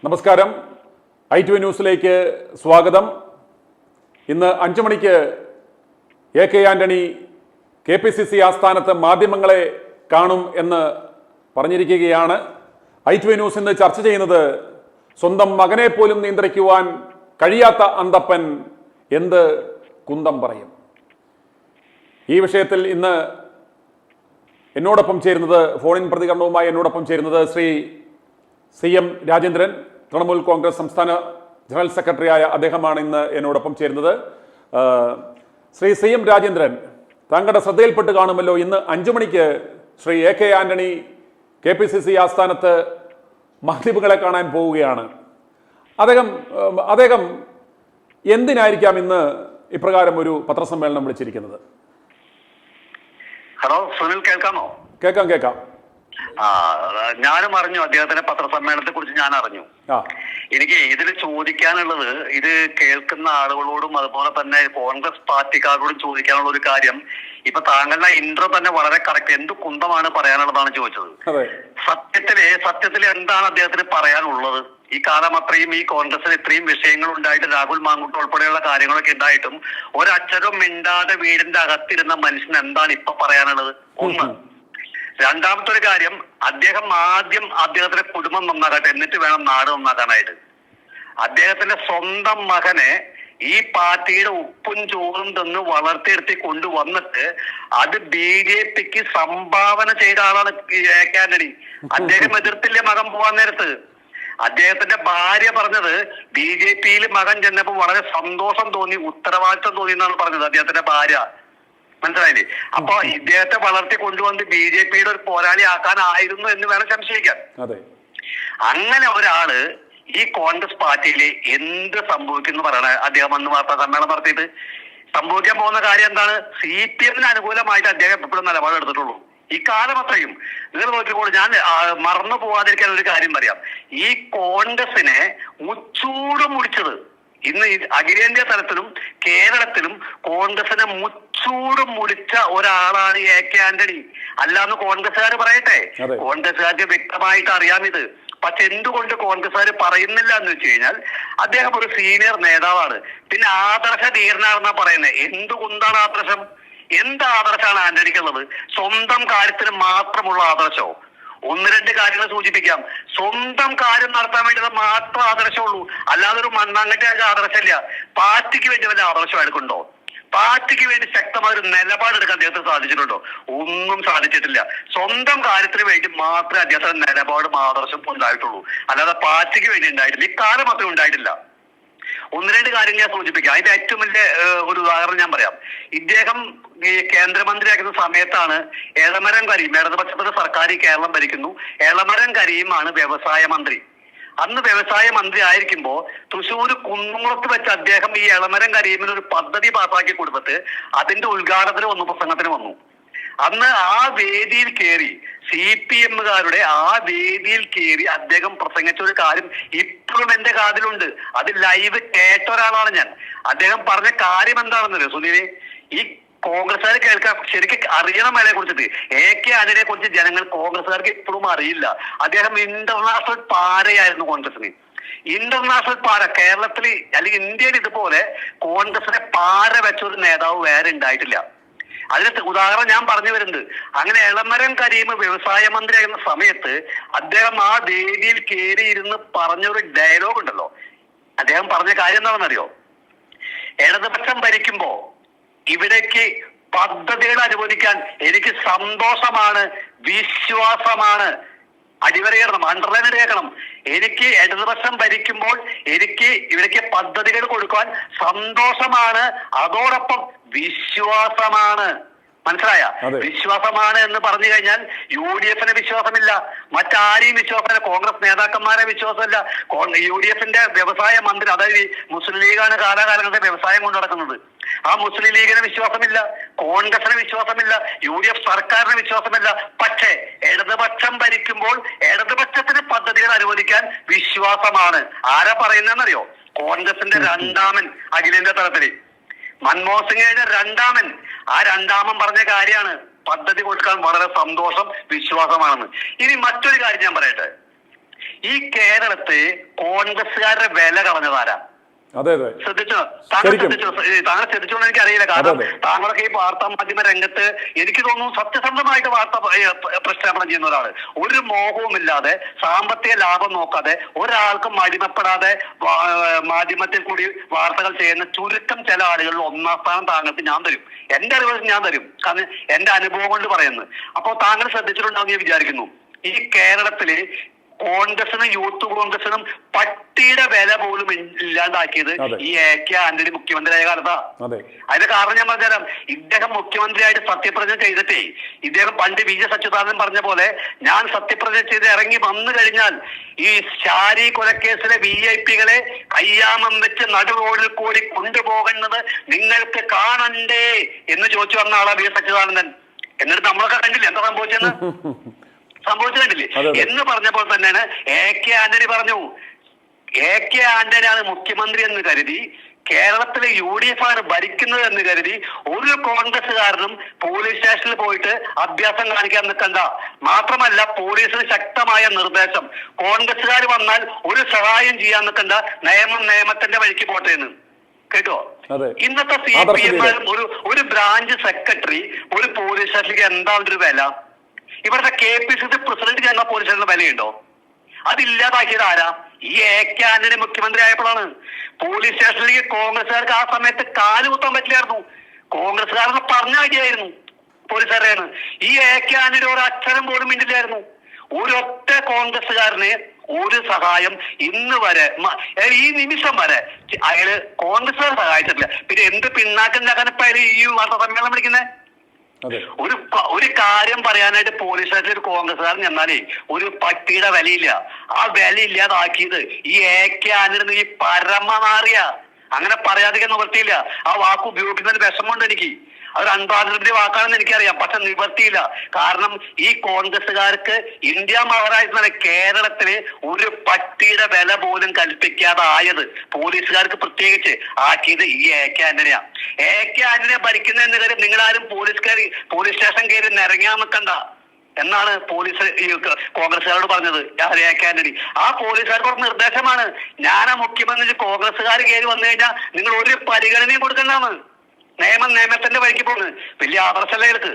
നമസ്കാരം. i2 ന്യൂസിലേക്ക് സ്വാഗതം. ഇന്ന് 5 മണിക്ക് AK ആന്റണി KPCC ആസ്ഥാനത്ത് മാധ്യമങ്ങളെ കാണും എന്ന് പറഞ്ഞിരിക്കുകയാണ്. i2 ന്യൂസ് ഇന്ന് ചർച്ച ചെയ്യുന്നത് സ്വന്തം മകനെ പോലും നിയന്ത്രിക്കുവാൻ കഴിയാത്ത അന്തപ്പൻ എന്ത് കുന്തം പറയും. ഈ വിഷയത്തിൽ ഇന്ന് എന്നോടൊപ്പം ചേരുന്നത്, ഫോണിൻ പ്രതികരണവുമായി എന്നോടൊപ്പം ചേരുന്നത് ശ്രീ CM രാജേന്ദ്രൻ, തൃണമൂൽ കോൺഗ്രസ് സംസ്ഥാന ജനറൽ സെക്രട്ടറിയായ അദ്ദേഹമാണ് ഇന്ന് എന്നോടൊപ്പം ചേരുന്നത്. ശ്രീ CM രാജേന്ദ്രൻ, താങ്കളുടെ ശ്രദ്ധയിൽപ്പെട്ട് കാണുമല്ലോ, ഇന്ന് 5 മണിക്ക് ശ്രീ AK ആന്റണി KPCC ആസ്ഥാനത്ത് മാധ്യമങ്ങളെ കാണാൻ പോവുകയാണ്. അദ്ദേഹം എന്തിനായിരിക്കാം ഇന്ന് ഇപ്രകാരം ഒരു പത്രസമ്മേളനം വിളിച്ചിരിക്കുന്നത്? ഹലോ സുനിൽ, കേൾക്കാമോ? കേൾക്കാം. ഞാനും അറിഞ്ഞു, അദ്ദേഹത്തിന്റെ പത്രസമ്മേളനത്തെ കുറിച്ച് ഞാൻ അറിഞ്ഞു. എനിക്ക് ഇതിൽ ചോദിക്കാനുള്ളത്, ഇത് കേൾക്കുന്ന ആളുകളോടും അതുപോലെ തന്നെ കോൺഗ്രസ് പാർട്ടിക്കാരോടും ചോദിക്കാനുള്ള ഒരു കാര്യം, ഇപ്പൊ താങ്കളുടെ ഇൻട്രോ തന്നെ വളരെ കറക്റ്റ്. എന്ത് കുന്തമാണ് പറയാനുള്ളതാണ് ചോദിച്ചത്. സത്യത്തില് എന്താണ് അദ്ദേഹത്തിന് പറയാനുള്ളത്? ഈ കാലം അത്രയും ഈ കോൺഗ്രസിൽ ഇത്രയും വിഷയങ്ങൾ ഉണ്ടായിട്ട്, രാഹുൽ മാങ്കൂട്ട് ഉൾപ്പെടെയുള്ള കാര്യങ്ങളൊക്കെ ഉണ്ടായിട്ടും ഒരക്ഷരം മിണ്ടാതെ വീടിന്റെ അകത്തിരുന്ന മനുഷ്യന് എന്താണ് ഇപ്പൊ പറയാനുള്ളത്? ഒന്ന്. രണ്ടാമത്തെ ഒരു കാര്യം, ആദ്യം അദ്ദേഹത്തിന്റെ കുടുംബം നന്നാകട്ടെ, എന്നിട്ട് വേണം നാട് നന്നാക്കാനായിട്ട്. അദ്ദേഹത്തിന്റെ സ്വന്തം മകനെ ഈ പാർട്ടിയുടെ ഉപ്പും ചോറും തന്ന് വളർത്തിയെടുത്തി കൊണ്ടുവന്നിട്ട് അത് BJPക്ക് സംഭാവന ചെയ്ത ആളാണ് AK ആന്റണി. അദ്ദേഹം എതിർത്തില്ലേ മകൻ പോവാൻ നേരത്ത്? അദ്ദേഹത്തിന്റെ ഭാര്യ പറഞ്ഞത് BJPയിൽ മകൻ ചെന്നപ്പോൾ വളരെ സന്തോഷം തോന്നി, ഉത്തരവാദിത്വം തോന്നി എന്നാണ് പറഞ്ഞത് അദ്ദേഹത്തിന്റെ ഭാര്യ. മനസ്സിലായില്ലേ? അപ്പൊ ഇദ്ദേഹത്തെ വളർത്തി കൊണ്ടുവന്ന് BJPയുടെ ഒരു പോരാളി ആക്കാനായിരുന്നു എന്ന് വേണം സംശയിക്കാൻ. അങ്ങനെ ഒരാള് ഈ കോൺഗ്രസ് പാർട്ടിയിൽ എന്ത് സംഭവിക്കുന്നു പറയണ അദ്ദേഹം അന്ന് വാർത്താ സമ്മേളനം നടത്തിയിട്ട് സംഭവിക്കാൻ പോകുന്ന കാര്യം എന്താണ്? CPM അനുകൂലമായിട്ട് അദ്ദേഹം എപ്പോഴും നിലപാടെടുത്തിട്ടുള്ളൂ ഈ കാലം അത്രയും. നിങ്ങൾ നോക്കിക്കോളൂ, ഞാൻ മറന്നു പോവാതിരിക്കാൻ ഒരു കാര്യം പറയാം. ഈ കോൺഗ്രസിനെ മുച്ചൂട് മുടിച്ചത് ഇന്ന് അഖിലേന്ത്യാ തലത്തിലും കേരളത്തിലും കോൺഗ്രസിനെ മുച്ചൂട് മുടിച്ച ഒരാളാണ് AK ആന്റണി. അല്ലാന്ന് കോൺഗ്രസ്സുകാർ പറയട്ടെ, കോൺഗ്രസ്സുകാർക്ക് വ്യക്തമായിട്ട് അറിയാം ഇത്. പക്ഷെ എന്തുകൊണ്ട് കോൺഗ്രസ്സുകാർ പറയുന്നില്ല എന്ന് വെച്ച് കഴിഞ്ഞാൽ, അദ്ദേഹം ഒരു സീനിയർ നേതാവാണ്. പിന്നെ ആദർശ ധീരനാണെന്നാ പറയുന്നത്. എന്തുകൊണ്ടാണ് ആദർശം? എന്ത് ആദർശമാണ് ആന്റണിക്കുള്ളത്? സ്വന്തം കാര്യത്തിന് മാത്രമുള്ള ആദർശോ? 1-2 കാര്യങ്ങൾ സൂചിപ്പിക്കാം. സ്വന്തം കാര്യം നടത്താൻ വേണ്ടി മാത്രം ആദർശമുള്ളൂ, അല്ലാതെ ഒരു മണ്ണാങ്കട്ടിയായ ആദർശമില്ല. പാർട്ടിക്ക് വേണ്ടി വല്ല ആദർശം എടുക്കുന്നുണ്ടോ? പാർട്ടിക്ക് വേണ്ടി ശക്തമായ ഒരു നിലപാടെടുക്കാൻ അദ്ദേഹത്തിന് സാധിച്ചിട്ടുണ്ടോ? ഒന്നും സാധിച്ചിട്ടില്ല. സ്വന്തം കാര്യത്തിന് വേണ്ടി മാത്രമേ അദ്ദേഹത്തിന് നിലപാടും ആദർശം ഉണ്ടായിട്ടുള്ളൂ, അല്ലാതെ പാർട്ടിക്ക് വേണ്ടി ഉണ്ടായിട്ടില്ല. ഇക്കാലം മാത്രമേ ഉണ്ടായിട്ടില്ല. 1-2 കാര്യങ്ങൾ ഞാൻ സൂചിപ്പിക്കാം. അതിന്റെ ഏറ്റവും വലിയ ഒരു ഉദാഹരണം ഞാൻ പറയാം. ഇദ്ദേഹം ഈ കേന്ദ്രമന്ത്രിയാക്കുന്ന സമയത്താണ് എളമരം കരീം, ഇടതുപക്ഷത്തിന്റെ സർക്കാർ കേരളം ഭരിക്കുന്നു, എളമരം കരീമാണ് വ്യവസായ മന്ത്രി. അന്ന് വ്യവസായ മന്ത്രി ആയിരിക്കുമ്പോ തൃശ്ശൂർ കുന്നുംകുളത്ത് വെച്ച് അദ്ദേഹം ഈ എളമരം കരീമിന് ഒരു പദ്ധതി പാസാക്കി കൊടുത്തിട്ട് അതിന്റെ ഉദ്ഘാടനത്തിന് വന്നു, പ്രസംഗത്തിന് വന്നു. അന്ന് ആ വേദിയിൽ കയറി, CPMകാരുടെ ആ വേദിയിൽ കയറി അദ്ദേഹം പ്രസംഗിച്ച ഒരു കാര്യം ഇപ്പോഴും എന്റെ കാതിലുണ്ട്. അത് ലൈവ് കേട്ട ഒരാളാണ് ഞാൻ. അദ്ദേഹം പറഞ്ഞ കാര്യം എന്താണെന്നല്ലോ സുനിലെ, ഈ കോൺഗ്രസ്സുകാർ കേൾക്കാൻ ശരിക്കും അറിയണം അയാളെ കുറിച്ചിട്ട്. AK ആന്റണിയെ കുറിച്ച് ജനങ്ങൾ, കോൺഗ്രസ്സുകാർക്ക് ഇപ്പോഴും അറിയില്ല. അദ്ദേഹം ഇന്റർനാഷണൽ പാരയായിരുന്നു കോൺഗ്രസിന്. ഇന്റർനാഷണൽ പാര കേരളത്തിൽ അല്ലെങ്കിൽ ഇന്ത്യയിൽ ഇതുപോലെ കോൺഗ്രസിനെ പാര വെച്ച ഒരു നേതാവ് വേറെ ഉണ്ടായിട്ടില്ല. അതിന് ഉദാഹരണം ഞാൻ പറഞ്ഞു വരുന്നത്, അങ്ങനെ എളമരം കരീം വ്യവസായ മന്ത്രി ആയിരുന്ന സമയത്ത് അദ്ദേഹം ആ വേദിയിൽ കയറിയിരുന്ന് പറഞ്ഞൊരു ഡയലോഗ് ഉണ്ടല്ലോ. അദ്ദേഹം പറഞ്ഞ കാര്യം എന്താണെന്നറിയോ? ഇടതുപക്ഷം ഭരിക്കുമ്പോ ഇവിടേക്ക് പദ്ധതികൾ അനുവദിക്കാൻ എനിക്ക് സന്തോഷമാണ്, വിശ്വാസമാണ്. അടിവരയിടണം, അണ്ടർലൈൻ കേൾക്കണം. എനിക്ക് ഇടതുപക്ഷം ഭരിക്കുമ്പോൾ എനിക്ക് ഇവിടേക്ക് പദ്ധതികൾ കൊടുക്കാൻ സന്തോഷമാണ്, അതോടൊപ്പം വിശ്വാസമാണ്. മനസ്സിലായ? വിശ്വാസമാണ് എന്ന് പറഞ്ഞു കഴിഞ്ഞാൽ UDFന് വിശ്വാസമില്ല, മറ്റാരെയും വിശ്വാസമില്ല, കോൺഗ്രസ് നേതാക്കന്മാരെ വിശ്വാസമില്ല. UDFന്റെ വ്യവസായ മന്ത്രി, അതായത് മുസ്ലിം ലീഗാണ് കാലാകാലങ്ങളുടെ വ്യവസായം കൊണ്ട് നടക്കുന്നത്. ആ മുസ്ലിം ലീഗിന് വിശ്വാസമില്ല, കോൺഗ്രസിന് വിശ്വാസമില്ല, UDF സർക്കാരിന് വിശ്വാസമില്ല. പക്ഷേ ഇടതുപക്ഷം ഭരിക്കുമ്പോൾ ഇടതുപക്ഷത്തിന് പദ്ധതികൾ അനുവദിക്കാൻ വിശ്വാസമാണ്. ആരാ പറയുന്നതെന്നറിയോ? കോൺഗ്രസിന്റെ രണ്ടാമൻ അഖിലേന്ത്യാ തലത്തില് മൻമോഹൻ സിംഗിന്റെ രണ്ടാമൻ. ആ രണ്ടാമൻ പറഞ്ഞ കാര്യമാണ് പദ്ധതി കൊടുക്കാൻ വളരെ സന്തോഷം, വിശ്വാസമാണെന്ന്. ഇനി മറ്റൊരു കാര്യം ഞാൻ പറയട്ടെ. ഈ കേരളത്തിൽ കോൺഗ്രസ്സുകാരുടെ വില കളഞ്ഞതാരാ? അതെ അതെ ശ്രദ്ധിച്ചോ? താങ്കൾ ശ്രദ്ധിച്ചോന്ന് എനിക്കറിയില്ല. കാരണം താങ്കളൊക്കെ ഈ വാർത്താ മാധ്യമ രംഗത്ത് എനിക്ക് തോന്നുന്നു സത്യസന്ധമായിട്ട് വാർത്ത പ്രക്ഷേപണം ചെയ്യുന്ന ഒരാള്, ഒരു മോഹവുമില്ലാതെ സാമ്പത്തിക ലാഭം നോക്കാതെ ഒരാൾക്കും അടിമപ്പെടാതെ മാധ്യമത്തിൽ കൂടി വാർത്തകൾ ചെയ്യുന്ന ചുരുക്കം ചില ആളുകളിൽ ഒന്നാം സ്ഥാനം താങ്കൾക്ക് ഞാൻ തരും. എന്റെ അറിവ് ഞാൻ തരും, കാരണം എന്റെ അനുഭവം കൊണ്ട് പറയുന്നത്. അപ്പോൾ താങ്കൾ ശ്രദ്ധിച്ചിട്ടുണ്ടാവും ഞാൻ വിചാരിക്കുന്നു. ഈ കേരളത്തില് കോൺഗ്രസിനും യൂത്ത് കോൺഗ്രസിനും പട്ടിയുടെ വില പോലും ഇല്ലാണ്ടാക്കിയത് ഈ AK ആന്റണി മുഖ്യമന്ത്രിയായ കാലത്താ. അതിന്റെ കാരണം ഞാൻ പറഞ്ഞുതരാം. ഇദ്ദേഹം മുഖ്യമന്ത്രിയായിട്ട് സത്യപ്രതിജ്ഞ ചെയ്തിട്ടേ, ഇദ്ദേഹം പണ്ട് VJ സച്ചിദാനന്ദൻ പറഞ്ഞ പോലെ ഞാൻ സത്യപ്രതിജ്ഞ ചെയ്ത് ഇറങ്ങി വന്നു കഴിഞ്ഞാൽ ഈ ശാരി കൊലക്കേസിലെ VIP-കളെ കയ്യാമം വെച്ച് നടു റോഡിൽ കൂടി കൊണ്ടുപോകുന്നത് നിങ്ങൾക്ക് കാണണ്ടേ എന്ന് ചോദിച്ചു വന്ന ആളാ VJ സച്ചിദാനന്ദൻ. എന്നിട്ട് നമ്മളൊക്കെ കണ്ടില്ലേ എന്താ സംഭവിച്ചെന്ന്? സംഭവിച്ചിട്ടില്ലേ എന്ന് പറഞ്ഞപ്പോൾ തന്നെയാണ് AK ആന്റണി പറഞ്ഞു, AK ആന്റണിയാണ് മുഖ്യമന്ത്രി എന്ന് കരുതി, കേരളത്തിലെ UDF ആണ് ഭരിക്കുന്നത് എന്ന് കരുതി ഒരു കോൺഗ്രസ്സുകാരനും പോലീസ് സ്റ്റേഷനിൽ പോയിട്ട് അഭ്യാസം കാണിക്കാൻ നിൽക്കണ്ട. മാത്രമല്ല പോലീസിന് ശക്തമായ നിർദ്ദേശം, കോൺഗ്രസ്സുകാർ വന്നാൽ ഒരു സഹായം ചെയ്യാൻ നിൽക്കണ്ട, നിയമത്തിന്റെ വഴിക്ക് പോട്ടെ എന്ന്. കേട്ടോ? ഇന്നത്തെ CPM ഒരു ബ്രാഞ്ച് സെക്രട്ടറി ഒരു പോലീസ് സ്റ്റേഷനിലേക്ക് എന്താ ഒരു വില? ഇവിടുത്തെ KPCC പ്രസിഡന്റ് ചെന്ന പോലീസ് സ്റ്റേഷനിൽ വിലയുണ്ടോ? അതില്ലാതാക്കിയത് ആരാ? ഈ AK ആന്റണി മുഖ്യമന്ത്രി ആയപ്പോഴാണ്. പോലീസ് സ്റ്റേഷനിലേക്ക് കോൺഗ്രസ്സുകാർക്ക് ആ സമയത്ത് കാലുകുത്താൻ പറ്റില്ലായിരുന്നു. കോൺഗ്രസ്സുകാരെന്ന് പറഞ്ഞായിരുന്നു പോലീസുകാരെയാണ്. ഈ AK ആന്റണി ഒരു അക്ഷരം പോലും മിണ്ടില്ലായിരുന്നു. ഒരൊറ്റ കോൺഗ്രസ്സുകാരന് ഒരു സഹായം ഇന്ന് വരെ ഈ നിമിഷം വരെ അയാള് കോൺഗ്രസ്സുകാർ സഹായിച്ചിട്ടില്ല. പിന്നെ എന്ത് പിന്നാക്കുണ്ടാക്കാൻ ഇപ്പൊ അയാൾ ഈ വാർത്താ സമ്മേളനം വിളിക്കുന്നത്? ഒരു കാര്യം പറയാനായിട്ട് പോലീസ് സ്റ്റേഷനിൽ ഒരു കോൺഗ്രസ്സുകാരൻ ചെന്നാലേ ഒരു പട്ടിയുടെ വിലയില്ല. ആ വില ഇല്ലാതാക്കിയത് ഈ AK ആന്റണി ഈ പരമനാറിയ. അങ്ങനെ പറയാതിരിക്കാൻ നിവൃത്തിയില്ല. ആ വാക്ക് ഉപയോഗിക്കുന്നതിന് വിഷമമുണ്ട് എനിക്ക്. അതൊരു അൺപാർലമെന്ററി വാക്കാണെന്ന് എനിക്കറിയാം, പക്ഷെ നിവർത്തിയില്ല. കാരണം ഈ കോൺഗ്രസ്സുകാർക്ക് ഇന്ത്യ മഹാരാജ്യത്തിലെ കേരളത്തില് ഒരു പട്ടിയുടെ വില പോലും കൽപ്പിക്കാതായത്, പോലീസുകാർക്ക് പ്രത്യേകിച്ച് ആക്കിയത് ഈ AK ആന്റണിയാ. AK ആന്റണിയെ ഭരിക്കുന്നതെന്ന് കാര്യം നിങ്ങളാരും പോലീസ് സ്റ്റേഷൻ കയറി നിരങ്ങാൻ നിൽക്കണ്ട എന്നാണ് പോലീസ് കോൺഗ്രസ്സുകാരോട് പറഞ്ഞത് AK ആന്റണി. ആ പോലീസുകാർക്ക് നിർദ്ദേശമാണ്, ഞാനാ മുഖ്യമന്ത്രി, കോൺഗ്രസ്സുകാർ കയറി വന്നു കഴിഞ്ഞാൽ നിങ്ങൾ ഒരു പരിഗണനയും കൊടുക്കണ്ടാന്ന്. നിയമത്തിന്റെ വഴിക്ക് പോകുന്നത് വലിയ ആദർശല്ലേ എടുക്ക്.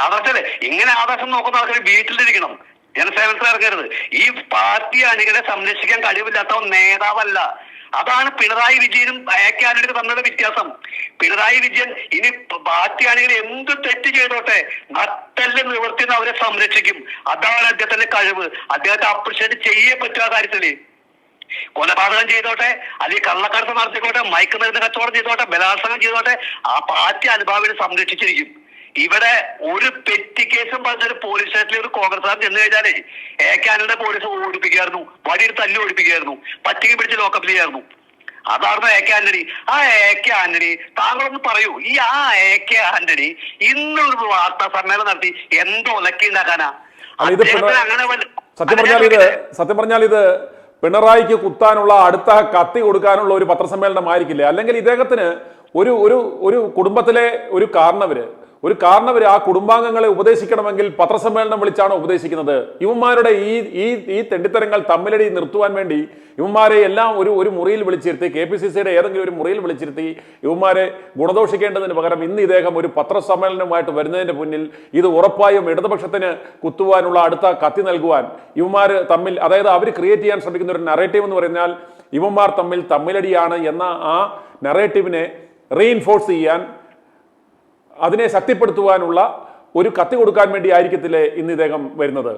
ആദർശല്ലേ? ഇങ്ങനെ ആദർശം നോക്കുന്ന ആൾക്കാർ വീട്ടിലിരിക്കണം, ജനസേവനത്തിൽ ഇറങ്ങരുത്. ഈ പാർട്ടി അണികളെ സംരക്ഷിക്കാൻ കഴിവില്ലാത്ത നേതാവല്ല. അതാണ് പിണറായി വിജയനും AK ആന്റണിക്ക് തമ്മിലുള്ള വ്യത്യാസം. പിണറായി വിജയൻ ഇനി പാർട്ടി അണികൾ എന്ത് തെറ്റ് ചെയ്തോട്ടെ നട്ടല് നിവർത്തിന്ന് അവരെ സംരക്ഷിക്കും. അതാണ് അദ്ദേഹത്തിന്റെ കഴിവ്. അദ്ദേഹത്തെ അപ്രിഷിയേറ്റ് ചെയ്യേ പറ്റുക കാര്യത്തില്. കൊലപാതകം ചെയ്തോട്ടെ, അല്ലെങ്കിൽ കള്ളക്കടത്ത് നടത്തിക്കോട്ടെ, മയക്കുമരുന്ന് കച്ചവടം ചെയ്തോട്ടെ, ബലാത്സംഗം ചെയ്തോട്ടെ, ആ പാർട്ടി അനുഭാവിനെ സംരക്ഷിച്ചിരിക്കും. ഇവിടെ ഒരു പെറ്റി കേസും പറഞ്ഞൊരു പോലീസ് സ്റ്റേഷനിൽ ഒരു കോൺഗ്രസ്സുകാരൻ ചെന്ന് കഴിഞ്ഞാലേ AK ആന്റണിയുടെ പോലീസ് ഓടിപ്പിക്കായിരുന്നു, വടിയിൽ തല്ലി ഓടിപ്പിക്കായിരുന്നു, പറ്റിക്ക് പിടിച്ച് ലോക്കപ്പ് ചെയ്യായിരുന്നു. അതായിരുന്നു AK ആന്റണി. ആ AK ആന്റണി താങ്കളൊന്ന് പറയൂ, ഈ AK ആന്റണി ഇന്നൊരു വാർത്താ സമ്മേളനം നടത്തി എന്തോ ഒലക്കി ഉണ്ടാക്കാനാ? സത്യം പറഞ്ഞാൽ ഇത് പിണറായിക്ക് കുത്താനുള്ള അടുത്ത കത്തി കൊടുക്കാനുള്ള ഒരു പത്രസമ്മേളനം ആയിരിക്കില്ലേ? അല്ലെങ്കിൽ ഇദ്ദേഹത്തിന് ഒരു കുടുംബത്തിലെ ഒരു കാരണവര് ആ കുടുംബാംഗങ്ങളെ ഉപദേശിക്കണമെങ്കിൽ പത്രസമ്മേളനം വിളിച്ചാണോ ഉപദേശിക്കുന്നത്? ഇവന്മാരുടെ ഈ തെണ്ടിത്തരങ്ങൾ തമ്മിലടി നിർത്തുവാൻ വേണ്ടി ഇവന്മാരെ എല്ലാം ഒരു മുറിയിൽ വിളിച്ചിരുത്തി, KPCCയുടെ ഏതെങ്കിലും ഒരു മുറിയിൽ വിളിച്ചിരുത്തി ഇവന്മാരെ ഗുണദോഷിക്കേണ്ടതിന് പകരം ഇന്ന് ഇദ്ദേഹം ഒരു പത്രസമ്മേളനവുമായിട്ട് വരുന്നതിന്റെ മുന്നിൽ ഇത് ഉറപ്പായും ഇടതുപക്ഷത്തിന് കുത്തുവാനുള്ള അടുത്ത കത്തി നൽകുവാൻ ഇവന്മാർ തമ്മിൽ, അതായത് അവർ ക്രിയേറ്റ് ചെയ്യാൻ ശ്രമിക്കുന്ന ഒരു നറേറ്റീവ് എന്ന് പറഞ്ഞാൽ ഇവന്മാർ തമ്മിലടിയാണ് എന്ന ആ നറേറ്റീവിനെ റീഇൻഫോഴ്സ് ചെയ്യാൻ, അതിനെ ശക്തിപ്പെടുത്തുവാനുള്ള ഒരു കത്തി കൊടുക്കാൻ വേണ്ടി ആയിരിക്കത്തില്ലേ ഇന്ന് ഇദ്ദേഹം വരുന്നത്?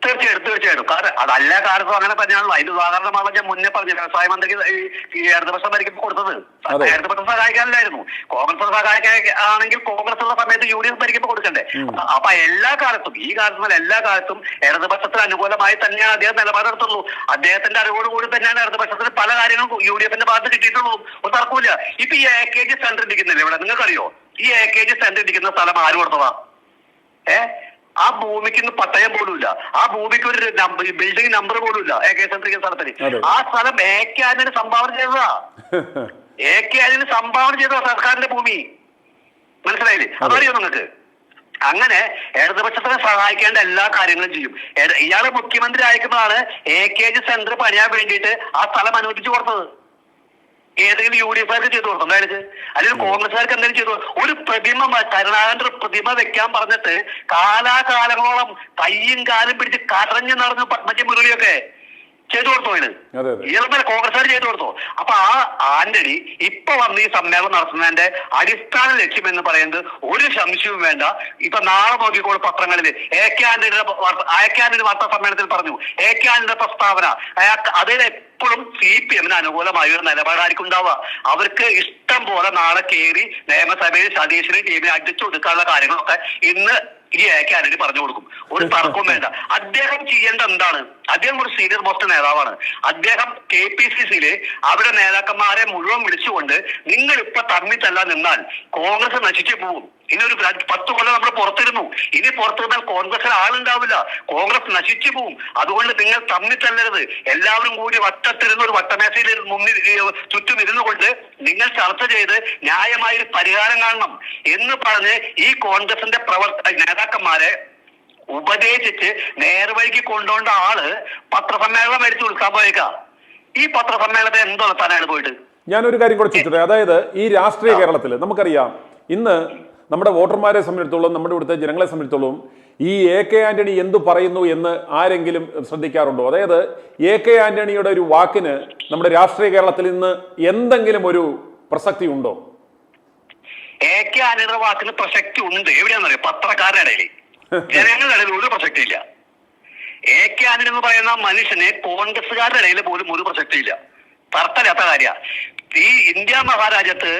തീർച്ചയായിട്ടും. കാരണം അതല്ല കാലത്തും അങ്ങനെ തന്നെയാണല്ലോ. അതിന് ഉദാഹരണമാണ് ഞാൻ മുന്നേ പറഞ്ഞു, വ്യവസായ മന്ത്രിക്ക് ഇടതുപക്ഷം ഭരിക്കുമ്പോൾ കൊടുത്തത്. ഇടതുപക്ഷം സഹായിക്കാനില്ലായിരുന്നു, കോൺഗ്രസ് സഹായിക്കാണെങ്കിൽ കോൺഗ്രസ് ഉള്ള സമയത്ത് UDF ഭരിക്കുമ്പോൾ കൊടുക്കണ്ടേ? അപ്പൊ എല്ലാ കാലത്തും, ഈ കാലത്തും എല്ലാ കാലത്തും ഇടതുപക്ഷത്തിന് അനുകൂലമായി തന്നെയാണ് അദ്ദേഹം നിലപാടെടുത്തുള്ളൂ. അദ്ദേഹത്തിന്റെ അറിവോടുകൂടി തന്നെയാണ് ഇടതുപക്ഷത്തിന് പല കാര്യങ്ങളും UDFന്റെ ഭാഗത്ത് കിട്ടിയിട്ടുള്ളൂ. ഒരു തർക്കമില്ല. ഇപ്പൊ ഈ AKG സെന്റർ ഇരിക്കുന്നില്ല ഇവിടെ, നിങ്ങൾക്കറിയോ? ഈ AKG സെന്റർ ഇരിക്കുന്ന സ്ഥലം ആര് കൊടുത്തതാ? ആ ഭൂമിക്ക് പട്ടയം പോലും ഇല്ല, ആ ഭൂമിക്ക് ഒരു ബിൽഡിംഗ് നമ്പർ പോലും ഇല്ല. AK സെന്റർ സ്ഥലത്തിന് ആ സ്ഥലം AK ആന്റണി സംഭാവന ചെയ്തതാ. AK ആന്റണി സംഭാവന ചെയ്തതാ സർക്കാരിന്റെ ഭൂമി. മനസ്സിലായില്ലേ? അതറിയോ നിങ്ങൾക്ക്? അങ്ങനെ ഇടതുപക്ഷത്തിനെ സഹായിക്കേണ്ട എല്ലാ കാര്യങ്ങളും ചെയ്യും. ഇയാള് മുഖ്യമന്ത്രി അയക്കുന്നതാണ് AKG സെന്റർ പണിയാൻ വേണ്ടിയിട്ട് ആ സ്ഥലം അനുവദിച്ചു കൊടുത്തത്. ഏതെങ്കിലും UDF-കാർക്ക് ചെയ്തു കൊടുത്തു അയാൾക്ക്, അല്ലെങ്കിൽ കോൺഗ്രസ്സുകാർക്ക് എന്തെങ്കിലും ചെയ്തു? ഒരു പ്രതിമ, കരുണാകരന്റെ പ്രതിമ വെക്കാൻ പറഞ്ഞിട്ട് കാലാകാലങ്ങളോളം കയ്യും കാലും പിടിച്ച് കരഞ്ഞു നടന്നു പത്മജി മുരളിയൊക്കെ ചെയ്തു കൊടുത്തോ? ഇയാളെ കോൺഗ്രസ്സുകാർ ചെയ്തു കൊടുത്തോ? അപ്പൊ ആ ആന്റണി ഇപ്പൊ വന്ന് ഈ സമ്മേളനം നടത്തുന്നതിന്റെ അടിസ്ഥാന ലക്ഷ്യം എന്ന് പറയുന്നത് ഒരു സംശയവും വേണ്ട. ഇപ്പൊ നാളെ നോക്കിക്കോളൂ പത്രങ്ങളിൽ AK ആന്റണിയുടെ വാർത്താ സമ്മേളനത്തിൽ പറഞ്ഞു, AK ആന്റണിയുടെ പ്രസ്താവന അതിൽ എപ്പോഴും CPM-ന് അനുകൂലമായ ഒരു നിലപാടായിരിക്കും ഉണ്ടാവുക. അവർക്ക് ഇഷ്ടം പോലെ നാളെ കയറി നിയമസഭയിൽ സതീശിനെ ടീമിനെ അടിച്ചു കൊടുക്കാനുള്ള കാര്യങ്ങളൊക്കെ ഇന്ന് ഈ AK ആന്റണി പറഞ്ഞു കൊടുക്കും. ഒരു തർക്കവും വേണ്ട. അദ്ദേഹം ചെയ്യേണ്ട എന്താണ്? അദ്ദേഹം ഒരു സീനിയർ മോസ്റ്റ് നേതാവാണ്. അദ്ദേഹം KPCC-യില് അവിടെ നേതാക്കന്മാരെ മുഴുവൻ വിളിച്ചുകൊണ്ട് നിങ്ങൾ ഇപ്പൊ തമ്മിൽ തല്ലാൻ നിന്നാൽ കോൺഗ്രസ് നശിച്ചു പോകും. ഇനി ഒരു 10 കൊല്ലം നമ്മൾ പുറത്തിരുന്നു, ഇനി പുറത്തിരുന്നാൽ കോൺഗ്രസിൽ ആളുണ്ടാവില്ല, കോൺഗ്രസ് നശിച്ചു പോകും. അതുകൊണ്ട് നിങ്ങൾ തമ്മിൽ തല്ലരുത്. എല്ലാവരും കൂടി വട്ടത്തിരുന്ന് ഒരു വട്ടമേശയിൽ മുന്നിൽ ചുറ്റും ഇരുന്നു കൊണ്ട് നിങ്ങൾ ചർച്ച ചെയ്ത് ന്യായമായൊരു പരിഹാരം കാണണം എന്ന് പറഞ്ഞ് ഈ കോൺഗ്രസിന്റെ നേതാക്കന്മാരെ ഉപദേശിച്ച് നേർവഴിക്ക് കൊണ്ടുപോണ്ട ആള് പത്രസമ്മേളനം മേടിച്ച് വിളിക്കാൻ പോയേക്കാം. ഈ പത്രസമ്മേളനത്തെ എന്തോ തന്നെയാണ് പോയിട്ട്. ഞാനൊരു കാര്യം കൂടെ ചോദിച്ചത്, അതായത് ഈ രാഷ്ട്രീയ കേരളത്തിൽ നമുക്കറിയാം, ഇന്ന് നമ്മുടെ വോട്ടർമാരെ സംബന്ധിച്ചിടത്തോളം, നമ്മുടെ ഇവിടുത്തെ ജനങ്ങളെ സംബന്ധിച്ചിടത്തോളം ഈ AK ആന്റണി എന്തു പറയുന്നു എന്ന് ആരെങ്കിലും ശ്രദ്ധിക്കാറുണ്ടോ? അതായത് AK ആന്റണിയുടെ ഒരു വാക്കിന് നമ്മുടെ രാഷ്ട്രീയ കേരളത്തിൽ ഇന്ന് എന്തെങ്കിലും ഒരു പ്രസക്തി ഉണ്ടോ? AK ആന്റണിയുടെ വാക്കിന് പ്രസക്തി ഉണ്ട്. എവിടെയാണെന്നറിയോ? പത്രക്കാരുടെ ഇടയിൽ, ജനങ്ങളുടെ ഇടയിൽ ഒരു പ്രസക്തി ഇല്ല. AK ആന്റണി എന്ന് പറയുന്ന മനുഷ്യന് കോൺഗ്രസുകാരുടെ ഇടയിൽ പോലും ഒരു പ്രസക്തി ഇല്ല. തർക്കമില്ലാത്ത കാര്യ. ഈ ഇന്ത്യ മഹാരാജ്യത്ത്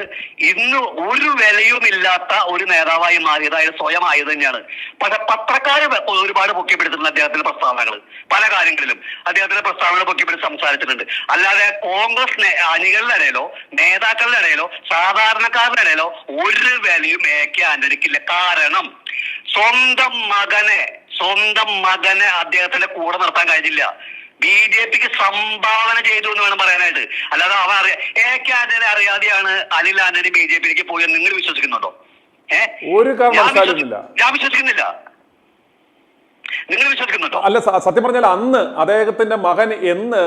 ഇന്ന് ഒരു വിലയുമില്ലാത്ത ഒരു നേതാവായി മാറിയതായത് സ്വയം ആയത് തന്നെയാണ്. പക്ഷെ പത്രക്കാര് ഒരുപാട് പൊക്കിപ്പിടുത്തുന്ന അദ്ദേഹത്തിന്റെ പ്രസ്താവനകൾ, പല കാര്യങ്ങളിലും അദ്ദേഹത്തിന്റെ പ്രസ്താവനകൾ പൊക്കിപ്പിടിച്ച് സംസാരിച്ചിട്ടുണ്ട്. അല്ലാതെ കോൺഗ്രസ് അണികളുടെ ഇടയിലോ നേതാക്കളുടെ ഇടയിലോ സാധാരണക്കാരുടെ ഇടയിലോ ഒരു വിലയും AK ആന്റണിക്കില്ല. കാരണം സ്വന്തം മകനെ അദ്ദേഹത്തിന്റെ കൂടെ നിർത്താൻ കഴിഞ്ഞില്ല. BJPക്ക് സംഭാവന ചെയ്തു എന്ന് വേണം പറയാനായിട്ട്. അല്ലാതെ അവൻ AK ആന്റണി അറിയാതെയാണ് അനിൽ ആന്റണി BJPയിലേക്ക് പോയെന്ന് നിങ്ങൾ വിശ്വസിക്കുന്നുണ്ടോ? ഞാൻ വിശ്വസിക്കുന്നില്ല. നിങ്ങൾ വിശ്വസിക്കുന്നുണ്ടോ? അല്ല, സത്യം പറഞ്ഞാൽ അന്ന് അദ്ദേഹത്തിന്റെ മകൻ എന്ന്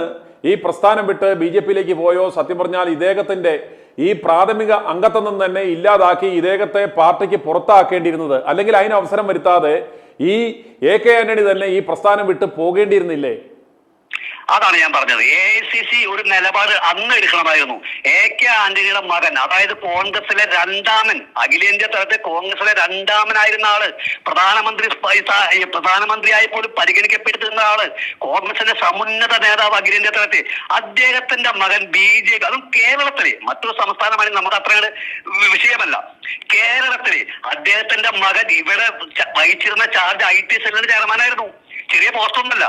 ഈ പ്രസ്ഥാനം വിട്ട് BJPയിലേക്ക് പോയോ? സത്യം പറഞ്ഞാൽ ഇദ്ദേഹത്തിന്റെ ഈ പ്രാഥമിക അംഗത്വം നിന്ന് തന്നെ ഇല്ലാതാക്കി ഇദ്ദേഹത്തെ പാർട്ടിക്ക് പുറത്താക്കേണ്ടിയിരുന്നത്, അല്ലെങ്കിൽ അതിന് അവസരം വരുത്താതെ ഈ AK ആന്റണി തന്നെ ഈ പ്രസ്ഥാനം വിട്ട് പോകേണ്ടിയിരുന്നില്ലേ? അതാണ് ഞാൻ പറഞ്ഞത്. AICC ഒരു നിലപാട് അന്ന് എടുക്കണമായിരുന്നു. AK ആന്റണിയുടെ മകൻ, അതായത് കോൺഗ്രസിലെ രണ്ടാമൻ, അഖിലേന്ത്യാ തലത്തിൽ കോൺഗ്രസിലെ രണ്ടാമനായിരുന്ന ആള്, പ്രധാനമന്ത്രിയായി പോലും പരിഗണിക്കപ്പെടുന്ന ആള്, കോൺഗ്രസിന്റെ സമുന്നത നേതാവ് അഖിലേന്ത്യാ തലത്തിൽ, അദ്ദേഹത്തിന്റെ മകൻ BJP, അതും കേരളത്തില്, മറ്റൊരു സംസ്ഥാനമാണ് നമുക്ക് അത്രയാണ് വിഷയമല്ല, കേരളത്തില് അദ്ദേഹത്തിന്റെ മകൻ ഇവിടെ വഹിച്ചിരുന്ന ചാർജ് IT സെല്ലിന്റെ ചെയർമാനായിരുന്നു. ചെറിയ പോസ്റ്റൊന്നുമല്ല.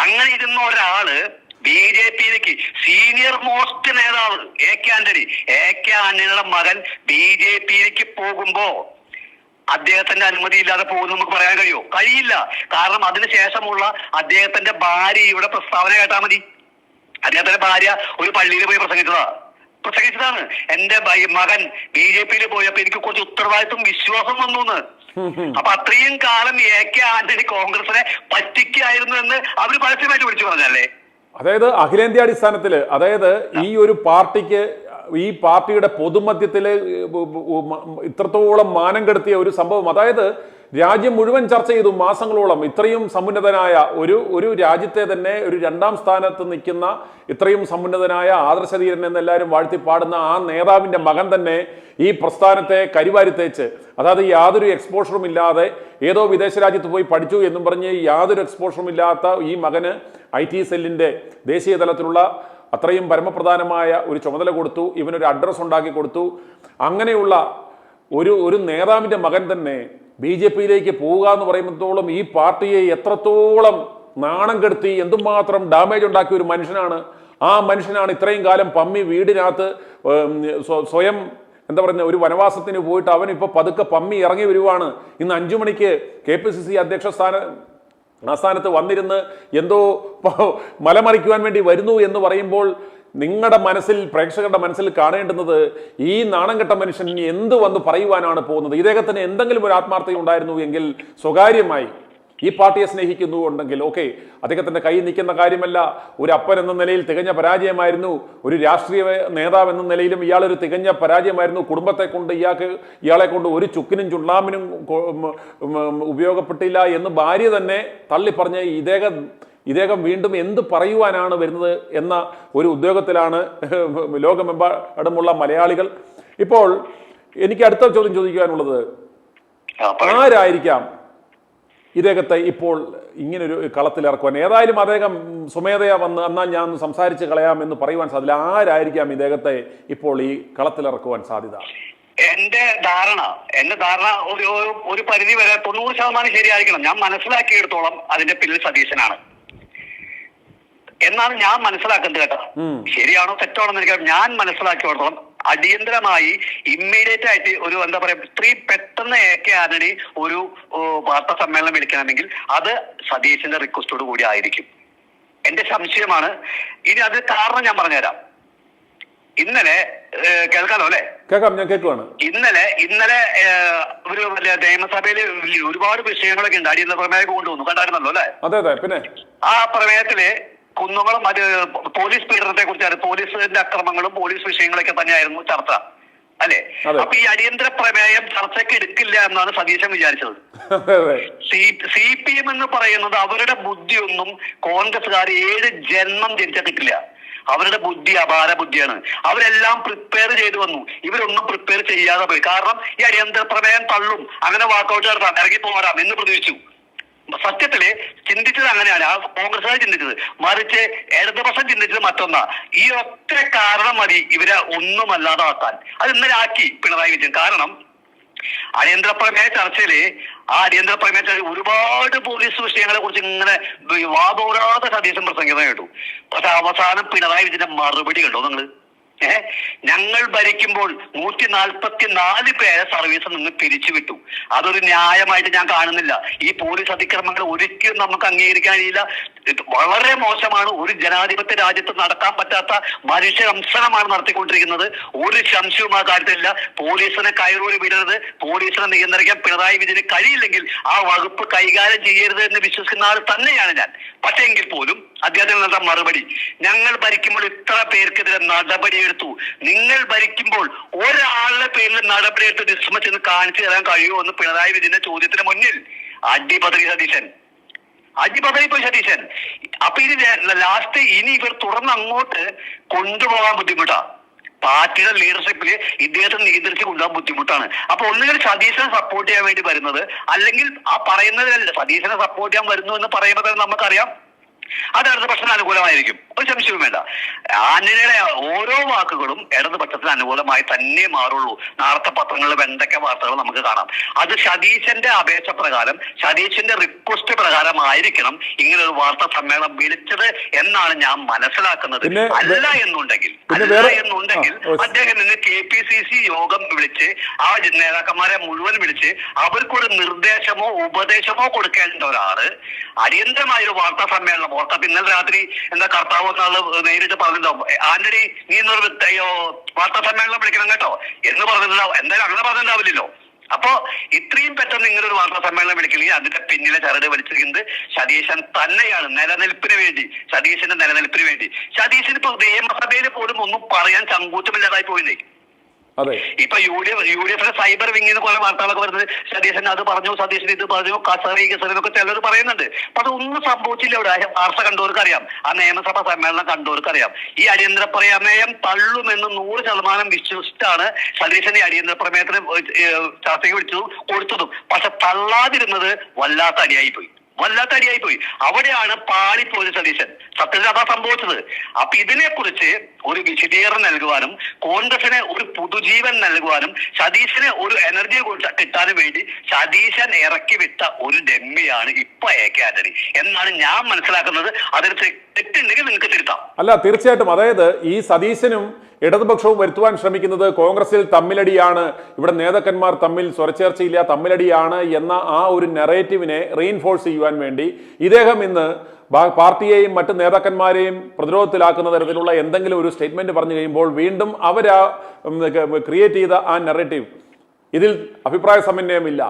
അങ്ങനെ ഇരുന്ന ഒരാള് BJPയിലേക്ക് സീനിയർ മോസ്റ്റ് നേതാവ് AK ആന്റണിയുടെ മകൻ BJPയിലേക്ക് പോകുമ്പോ അദ്ദേഹത്തിന്റെ അനുമതി ഇല്ലാതെ പോകുന്നു നമുക്ക് പറയാൻ കഴിയില്ല. കാരണം അതിനുശേഷമുള്ള അദ്ദേഹത്തിന്റെ ഭാര്യയുടെ പ്രസ്താവന കേട്ടാൽ മതി. അദ്ദേഹത്തിന്റെ ഭാര്യ ഒരു പള്ളിയിൽ പോയി പ്രസംഗിച്ചതാണ്. എന്റെ മകൻ BJPയിൽ പോയപ്പോ എനിക്ക് കുറച്ച് ഉത്തരവാദിത്വം വിശ്വാസം വന്നു. അപ്പൊ അത്രയും കാലം AK ആന്റണി കോൺഗ്രസിനെ പറ്റിക്കായിരുന്നു എന്ന് അവര് പരസ്യമായിട്ട് വിളിച്ചു പറഞ്ഞല്ലേ. അതായത് അഖിലേന്ത്യാടിസ്ഥാനത്തില്, അതായത് ഈ ഒരു പാർട്ടിക്ക്, ഈ പാർട്ടിയുടെ പൊതുമധ്യത്തില് ഇത്രത്തോളം മാനം കെടുത്തിയ ഒരു സംഭവം, അതായത് രാജ്യം മുഴുവൻ ചർച്ച ചെയ്തു മാസങ്ങളോളം. ഇത്രയും സമുന്നതനായ ഒരു രാജ്യത്തെ തന്നെ ഒരു 2ാം സ്ഥാനത്ത് നിൽക്കുന്ന ഇത്രയും സമുന്നതനായ ആദർശധീരൻ എന്നെല്ലാവരും വാഴ്ത്തി പാടുന്ന ആ നേതാവിന്റെ മകൻ തന്നെ ഈ പ്രസ്ഥാനത്തെ കരിവാരിത്തേച്ച്, അതായത് യാതൊരു എക്സ്പോഷറും ഇല്ലാതെ ഏതോ വിദേശ രാജ്യത്ത് പോയി പഠിച്ചു എന്നും പറഞ്ഞ് യാതൊരു എക്സ്പോഷറും ഇല്ലാത്ത ഈ മകന് IT സെല്ലിന്റെ ദേശീയ തലത്തിലുള്ള അത്രയും പരമപ്രധാനമായ ഒരു ചുമതല കൊടുത്തു, ഇവനൊരു അഡ്രസ് ഉണ്ടാക്കി കൊടുത്തു. അങ്ങനെയുള്ള ഒരു നേതാവിന്റെ മകൻ തന്നെ BJPയിലേക്ക് പോവുക എന്ന് പറയുമ്പോഴത്തോളം ഈ പാർട്ടിയെ എത്രത്തോളം നാണം കെടുത്തി, എന്തുമാത്രം ഡാമേജ് ഉണ്ടാക്കിയ ഒരു മനുഷ്യനാണ്. ആ മനുഷ്യനാണ് ഇത്രയും കാലം പമ്മി വീടിനകത്ത് സ്വയം എന്താ പറയുക, ഒരു വനവാസത്തിന് പോയിട്ട് അവൻ ഇപ്പോൾ പതുക്കെ പമ്മി ഇറങ്ങി വരുവാണ്. ഇന്ന് 5 മണിക്ക് KPCC അധ്യക്ഷ സ്ഥാനത്ത് വന്നിരുന്ന് എന്തോ മലമറിക്കുവാൻ വേണ്ടി വരുന്നു എന്ന് പറയുമ്പോൾ നിങ്ങളുടെ മനസ്സിൽ, പ്രേക്ഷകരുടെ മനസ്സിൽ കാണേണ്ടുന്നത് ഈ നാണം കെട്ട മനുഷ്യൻ എന്ത് വന്ന് പറയുവാനാണ് പോകുന്നത്. ഇദ്ദേഹത്തിന് എന്തെങ്കിലും ഒരു ആത്മാർത്ഥത ഉണ്ടായിരുന്നു എങ്കിൽ സ്വകാര്യമായി ഈ പാർട്ടിയെ സ്നേഹിക്കുന്നുണ്ടെങ്കിൽ ഓക്കെ, അദ്ദേഹത്തിന്റെ കൈ നിൽക്കുന്ന കാര്യമല്ല. ഒരു അപ്പൻ എന്ന നിലയിൽ തികഞ്ഞ പരാജയമായിരുന്നു. ഒരു രാഷ്ട്രീയ നേതാവ് എന്ന നിലയിലും ഇയാളൊരു തികഞ്ഞ പരാജയമായിരുന്നു. കുടുംബത്തെ കൊണ്ട് ഇയാളെ കൊണ്ട് ഒരു ചുക്കിനും ചുണ്ണാമ്പിനും ഉപയോഗപ്പെട്ടില്ല എന്ന് ഭാര്യ തന്നെ തള്ളിപ്പറഞ്ഞ് ഇദ്ദേഹം വീണ്ടും എന്ത് പറയുവാനാണ് വരുന്നത് എന്ന ഒരു ഉദ്യോഗത്തിലാണ് ലോകമെമ്പാടുമുള്ള മലയാളികൾ. ഇപ്പോൾ എനിക്ക് അടുത്ത ചോദ്യം ചോദിക്കുവാനുള്ളത്, ആരായിരിക്കാം ഇദ്ദേഹത്തെ ഇപ്പോൾ ഇങ്ങനൊരു കളത്തിലിറക്കുവാൻ? ഏതായാലും അദ്ദേഹം സ്വമേധയാ വന്ന് എന്നാൽ ഞാൻ സംസാരിച്ച് കളയാം എന്ന് പറയുവാൻ സാധ്യത. ആരായിരിക്കാം ഇദ്ദേഹത്തെ ഇപ്പോൾ ഈ കളത്തിലിറക്കുവാൻ സാധ്യത? എന്റെ ധാരണ ഒരു പരിധി വരെ 90% ശരിയായിരിക്കണം. ഞാൻ മനസ്സിലാക്കിയെടുത്തോളം അതിന്റെ പിന്നിൽ സതീശനാണ് എന്നാണ് ഞാൻ മനസ്സിലാക്കുന്നത് കേട്ടോ. ശരിയാണോ തെറ്റാണോ എന്ന് എനിക്ക് ഞാൻ മനസ്സിലാക്കിയെടുത്തോളം അടിയന്തരമായി ഇമ്മീഡിയറ്റ് ആയിട്ട് ഒരു എന്താ പറയാ പെട്ടെന്ന് AK ആന്റണി ഒരു വാർത്താ സമ്മേളനം വിളിക്കണമെങ്കിൽ അത് സതീശന്റെ റിക്വസ്റ്റോട് കൂടി ആയിരിക്കും. എന്റെ സംശയമാണ്. ഇനി അത് കാരണം ഞാൻ പറഞ്ഞുതരാം. ഇന്നലെ കേൾക്കാലോ അല്ലെ? കേൾക്കാം, ഞാൻ കേൾക്കുവാണ്. ഇന്നലെ ഒരു നിയമസഭയിൽ ഒരുപാട് വിഷയങ്ങളൊക്കെ ഉണ്ട്. അടിയന്തര പ്രമേയം കൊണ്ടുവന്നു, കണ്ടായിരുന്നല്ലോ അല്ലെ? അതെ. പിന്നെ ആ പ്രമേയത്തില് കുന്നുകളും പോലീസ് പീഡനത്തെ കുറിച്ചാണ്, പോലീസിന്റെ അക്രമങ്ങളും പോലീസ് വിഷയങ്ങളൊക്കെ തന്നെയായിരുന്നു ചർച്ച അല്ലെ? അപ്പൊ ഈ അടിയന്തര പ്രമേയം ചർച്ചയ്ക്ക് എടുക്കില്ല എന്നാണ് സതീശൻ വിചാരിച്ചത്. CPM എന്ന് പറയുന്നത് അവരുടെ ബുദ്ധിയൊന്നും കോൺഗ്രസ്സുകാർ 7 ജന്മം ജനിച്ചിട്ടില്ല. അവരുടെ ബുദ്ധി അപാര ബുദ്ധിയാണ്. അവരെല്ലാം പ്രിപ്പയർ ചെയ്തു വന്നു. ഇവരൊന്നും പ്രിപ്പയർ ചെയ്യാതെ പോയി. കാരണം ഈ അടിയന്തര പ്രമേയം തള്ളും, അങ്ങനെ വാക്കൗട്ട് നടത്താം, ഇറങ്ങി പോരാം എന്ന് പ്രതീക്ഷിച്ചു. സത്യത്തില് ചിന്തിച്ചത് അങ്ങനെയാണ് ആ കോൺഗ്രസ്സുകാർ ചിന്തിച്ചത്. മറിച്ച് ഇടതുപക്ഷം ചിന്തിച്ചത് മറ്റൊന്നാ. ഈ ഒറ്റ കാരണം മതി ഇവരെ ഒന്നുമല്ലാതാക്കാൻ. അത് ഇന്നലെ ആക്കി പിണറായി വിജയൻ. കാരണം അടിയന്തര പ്രമേയ ചർച്ചയില് അടിയന്തര പ്രമേയ ചർച്ച ഒരുപാട് പോലീസ് വിഷയങ്ങളെ കുറിച്ച് ഇങ്ങനെ വാദോരാതെ സതീശൻ പ്രസംഗിക്കുന്നത് കേട്ടു. പക്ഷെ അവസാനം പിണറായി വിജയന്റെ മറുപടി കണ്ടോ നിങ്ങള്? ഞങ്ങൾ ഭരിക്കുമ്പോൾ 144 പേരെ സർവീസിൽ നിന്ന് പിരിച്ചുവിട്ടു. അതൊരു ന്യായമായിട്ട് ഞാൻ കാണുന്നില്ല. ഈ പോലീസ് അതിക്രമങ്ങൾ ഒരിക്കലും നമുക്ക് അംഗീകരിക്കാൻ കഴിയില്ല. വളരെ മോശമാണ്. ഒരു ജനാധിപത്യ രാജ്യത്ത് നടക്കാൻ പറ്റാത്ത മനുഷ്യവംശനമാണ് നടത്തിക്കൊണ്ടിരിക്കുന്നത്. ഒരു സംശയവും ആ കാര്യത്തിലില്ല. പോലീസിനെ കയറൂരി വിടരുത്. പോലീസിനെ നിയന്ത്രിക്കാൻ പിണറായി വിജയന് കഴിയില്ലെങ്കിൽ ആ വകുപ്പ് കൈകാര്യം ചെയ്യരുത് എന്ന് വിശ്വസിക്കുന്ന ആൾ തന്നെയാണ് ഞാൻ. പക്ഷേ എങ്കിൽ പോലും അദ്ദേഹത്തിന് നൽകുന്ന മറുപടി, ഞങ്ങൾ ഭരിക്കുമ്പോൾ ഇത്ര പേർക്കെതിരെ നടപടിയെടുത്തു. നിങ്ങൾ ഭരിക്കുമ്പോൾ ഒരാളുടെ പേരിൽ നടപടിയെടുത്ത് ഡിസ്മസ് എന്ന് കാണിച്ചു തരാൻ കഴിയുമോ എന്ന് പിണറായി വിജയന്റെ ചോദ്യത്തിന് മുന്നിൽ അടിപതറി പോയി സതീശൻ. അപ്പൊ ഇനി ലാസ്റ്റ് ഇവർ തുടർന്ന് അങ്ങോട്ട് കൊണ്ടുപോകാൻ ബുദ്ധിമുട്ടാ. പാർട്ടിയുടെ ലീഡർഷിപ്പില് ഇദ്ദേഹത്തെ നിയന്ത്രിച്ച് കൊണ്ടുപോകാൻ ബുദ്ധിമുട്ടാണ്. അപ്പൊ ഒന്നുകിൽ സതീശനെ സപ്പോർട്ട് ചെയ്യാൻ വേണ്ടി വരുന്നത്, അല്ലെങ്കിൽ ആ പറയുന്നതല്ല സതീശനെ സപ്പോർട്ട് ചെയ്യാൻ വരുന്നു എന്ന് പറയുമ്പോൾ തന്നെ നമുക്കറിയാം അത് ഇടതുപക്ഷത്തിന് അനുകൂലമായിരിക്കും. ഒരു സംശയവും വേണ്ട. ആന്റണിയുടെ ഓരോ വാക്കുകളും ഇടതുപക്ഷത്തിന് അനുകൂലമായി തന്നെ മാറുള്ളൂ. നാളത്തെ പത്രങ്ങളിൽ എന്തൊക്കെ വാർത്തകൾ നമുക്ക് കാണാം. അത് സതീശന്റെ അപേക്ഷ പ്രകാരം, സതീശന്റെ റിക്വസ്റ്റ് പ്രകാരമായിരിക്കണം ഇങ്ങനെ ഒരു വാർത്താ സമ്മേളനം വിളിച്ചത് എന്നാണ് ഞാൻ മനസ്സിലാക്കുന്നത്. അല്ല എന്നുണ്ടെങ്കിൽ അദ്ദേഹം ഇന്ന് KPCC യോഗം വിളിച്ച് ആ നേതാക്കന്മാരെ മുഴുവൻ വിളിച്ച് അവർക്കൊരു നിർദ്ദേശമോ ഉപദേശമോ കൊടുക്കേണ്ട ഒരാള് അടിയന്തരമായൊരു വാർത്താ സമ്മേളനം ഓർത്തപ്പോ ഇന്നലെ രാത്രി എന്താ കർത്താവ് നേരിട്ട് പറഞ്ഞിട്ടുണ്ടാവും, ആന്റണി നീ എന്നൊരു വാർത്താ സമ്മേളനം വിളിക്കണം കേട്ടോ എന്ന് പറഞ്ഞിട്ടുണ്ടാവും. എന്തായാലും അങ്ങനെ പറഞ്ഞിട്ടുണ്ടാവില്ലല്ലോ. അപ്പോ ഇത്രയും പെട്ടെന്ന് ഇങ്ങനെ ഒരു വാർത്താ സമ്മേളനം വിളിക്കണമെങ്കിൽ അതിന്റെ പിന്നിലെ ചരട് വലിച്ചിരിക്കുന്നത് സതീശൻ തന്നെയാണ്. നിലനിൽപ്പിന് വേണ്ടി, സതീശന്റെ നിലനിൽപ്പിന് വേണ്ടി. സതീശന് ഇപ്പൊ നിയമസഭയിൽ പോലും ഒന്നും പറയാൻ ചങ്കൂറ്റമില്ലാതായി പോയില്ലേ. ഇപ്പൊ UDF സൈബർ വിങ്ങിന്ന് കുറെ വാർത്തകളൊക്കെ വരുന്നത് സതീശൻ അത് പറഞ്ഞു, സതീശൻ ഇത് പറഞ്ഞു, കസറിനൊക്കെ ചിലർ പറയുന്നുണ്ട്. അപ്പൊ അതൊന്നും സംഭവിച്ചില്ല. ഇവിടെ വാർത്ത കണ്ടവർക്ക് അറിയാം, ആ നിയമസഭാ സമ്മേളനം കണ്ടവർക്ക് അറിയാം. ഈ അടിയന്തര പ്രമേയം തള്ളുമെന്ന് 100% വിശ്വസിച്ചാണ് സതീശൻ ഈ അടിയന്തര പ്രമേയത്തിന് ചർച്ചയ്ക്ക് വിളിച്ചതും കൊടുത്തതും. പക്ഷെ തള്ളാതിരുന്നത് വല്ലാത്ത അടിയായി പോയി. അവിടെയാണ് പാളിപ്പോയത് സതീശൻ. സത്യത്തിൽ അതാ സംഭവിച്ചത്. അപ്പൊ ഇതിനെക്കുറിച്ച് ഒരു വിശദീകരണം നൽകുവാനും കോൺഗ്രസിന് ഒരു പുതുജീവൻ നൽകുവാനും സതീശന് ഒരു എനർജി കിട്ടാനും വേണ്ടി സതീശൻ ഇറക്കി വിട്ട ഒരു ഡെമ്മിയാണ് ഇപ്പൊ AK ആന്റണി എന്നാണ് ഞാൻ മനസ്സിലാക്കുന്നത്. അതിന് തെറ്റുണ്ടെങ്കിൽ നിങ്ങൾക്ക് തിരുത്താം. അല്ല, തീർച്ചയായിട്ടും. അതായത് ഈ സതീശനും ഇടതുപക്ഷവും വരുത്തുവാൻ ശ്രമിക്കുന്നത് കോൺഗ്രസിൽ തമ്മിലടിയാണ്, ഇവിടെ നേതാക്കന്മാർ തമ്മിൽ സ്വരച്ചേർച്ചയില്ല, തമ്മിലടിയാണ് എന്ന ആ ഒരു നെറേറ്റീവിനെ റീഇൻഫോഴ്സ് ചെയ്യുവാൻ വേണ്ടി ഇദ്ദേഹം ഇന്ന് പാർട്ടിയെയും മറ്റ് നേതാക്കന്മാരെയും പ്രതിരോധത്തിലാക്കുന്ന തരത്തിലുള്ള എന്തെങ്കിലും ഒരു സ്റ്റേറ്റ്മെന്റ് പറഞ്ഞു കഴിയുമ്പോൾ വീണ്ടും അവരാ ക്രിയേറ്റ് ചെയ്ത ആ നെറേറ്റീവ്, ഇതിൽ അഭിപ്രായ സമന്വയമില്ല,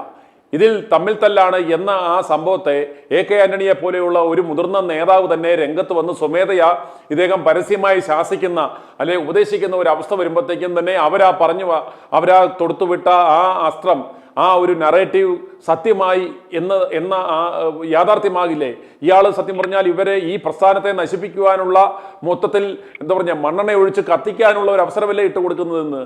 ഇതിൽ തമ്മിൽ തല്ലാണ് എന്ന ആ സംഭവത്തെ AK ആന്റണിയെ പോലെയുള്ള ഒരു മുതിർന്ന നേതാവ് തന്നെ രംഗത്ത് വന്ന് സ്വമേധയാ ഇദ്ദേഹം പരസ്യമായി ശാസിക്കുന്ന അല്ലെ ഉപദേശിക്കുന്ന ഒരു അവസ്ഥ വരുമ്പോഴത്തേക്കും തന്നെ അവരാ തൊടുത്തുവിട്ട ആ അസ്ത്രം, ആ ഒരു നറേറ്റീവ് സത്യമായി എന്ന യാഥാർത്ഥ്യമാകില്ലേ? ഇയാൾ സത്യം പറഞ്ഞാൽ ഇവരെ ഈ പ്രസ്ഥാനത്തെ നശിപ്പിക്കുവാനുള്ള മൊത്തത്തിൽ എന്താ പറഞ്ഞ മണ്ണെണ്ണ ഒഴിച്ച് കത്തിക്കാനുള്ള ഒരു അവസരമല്ലേ ഇട്ട് കൊടുക്കുന്നതെന്ന്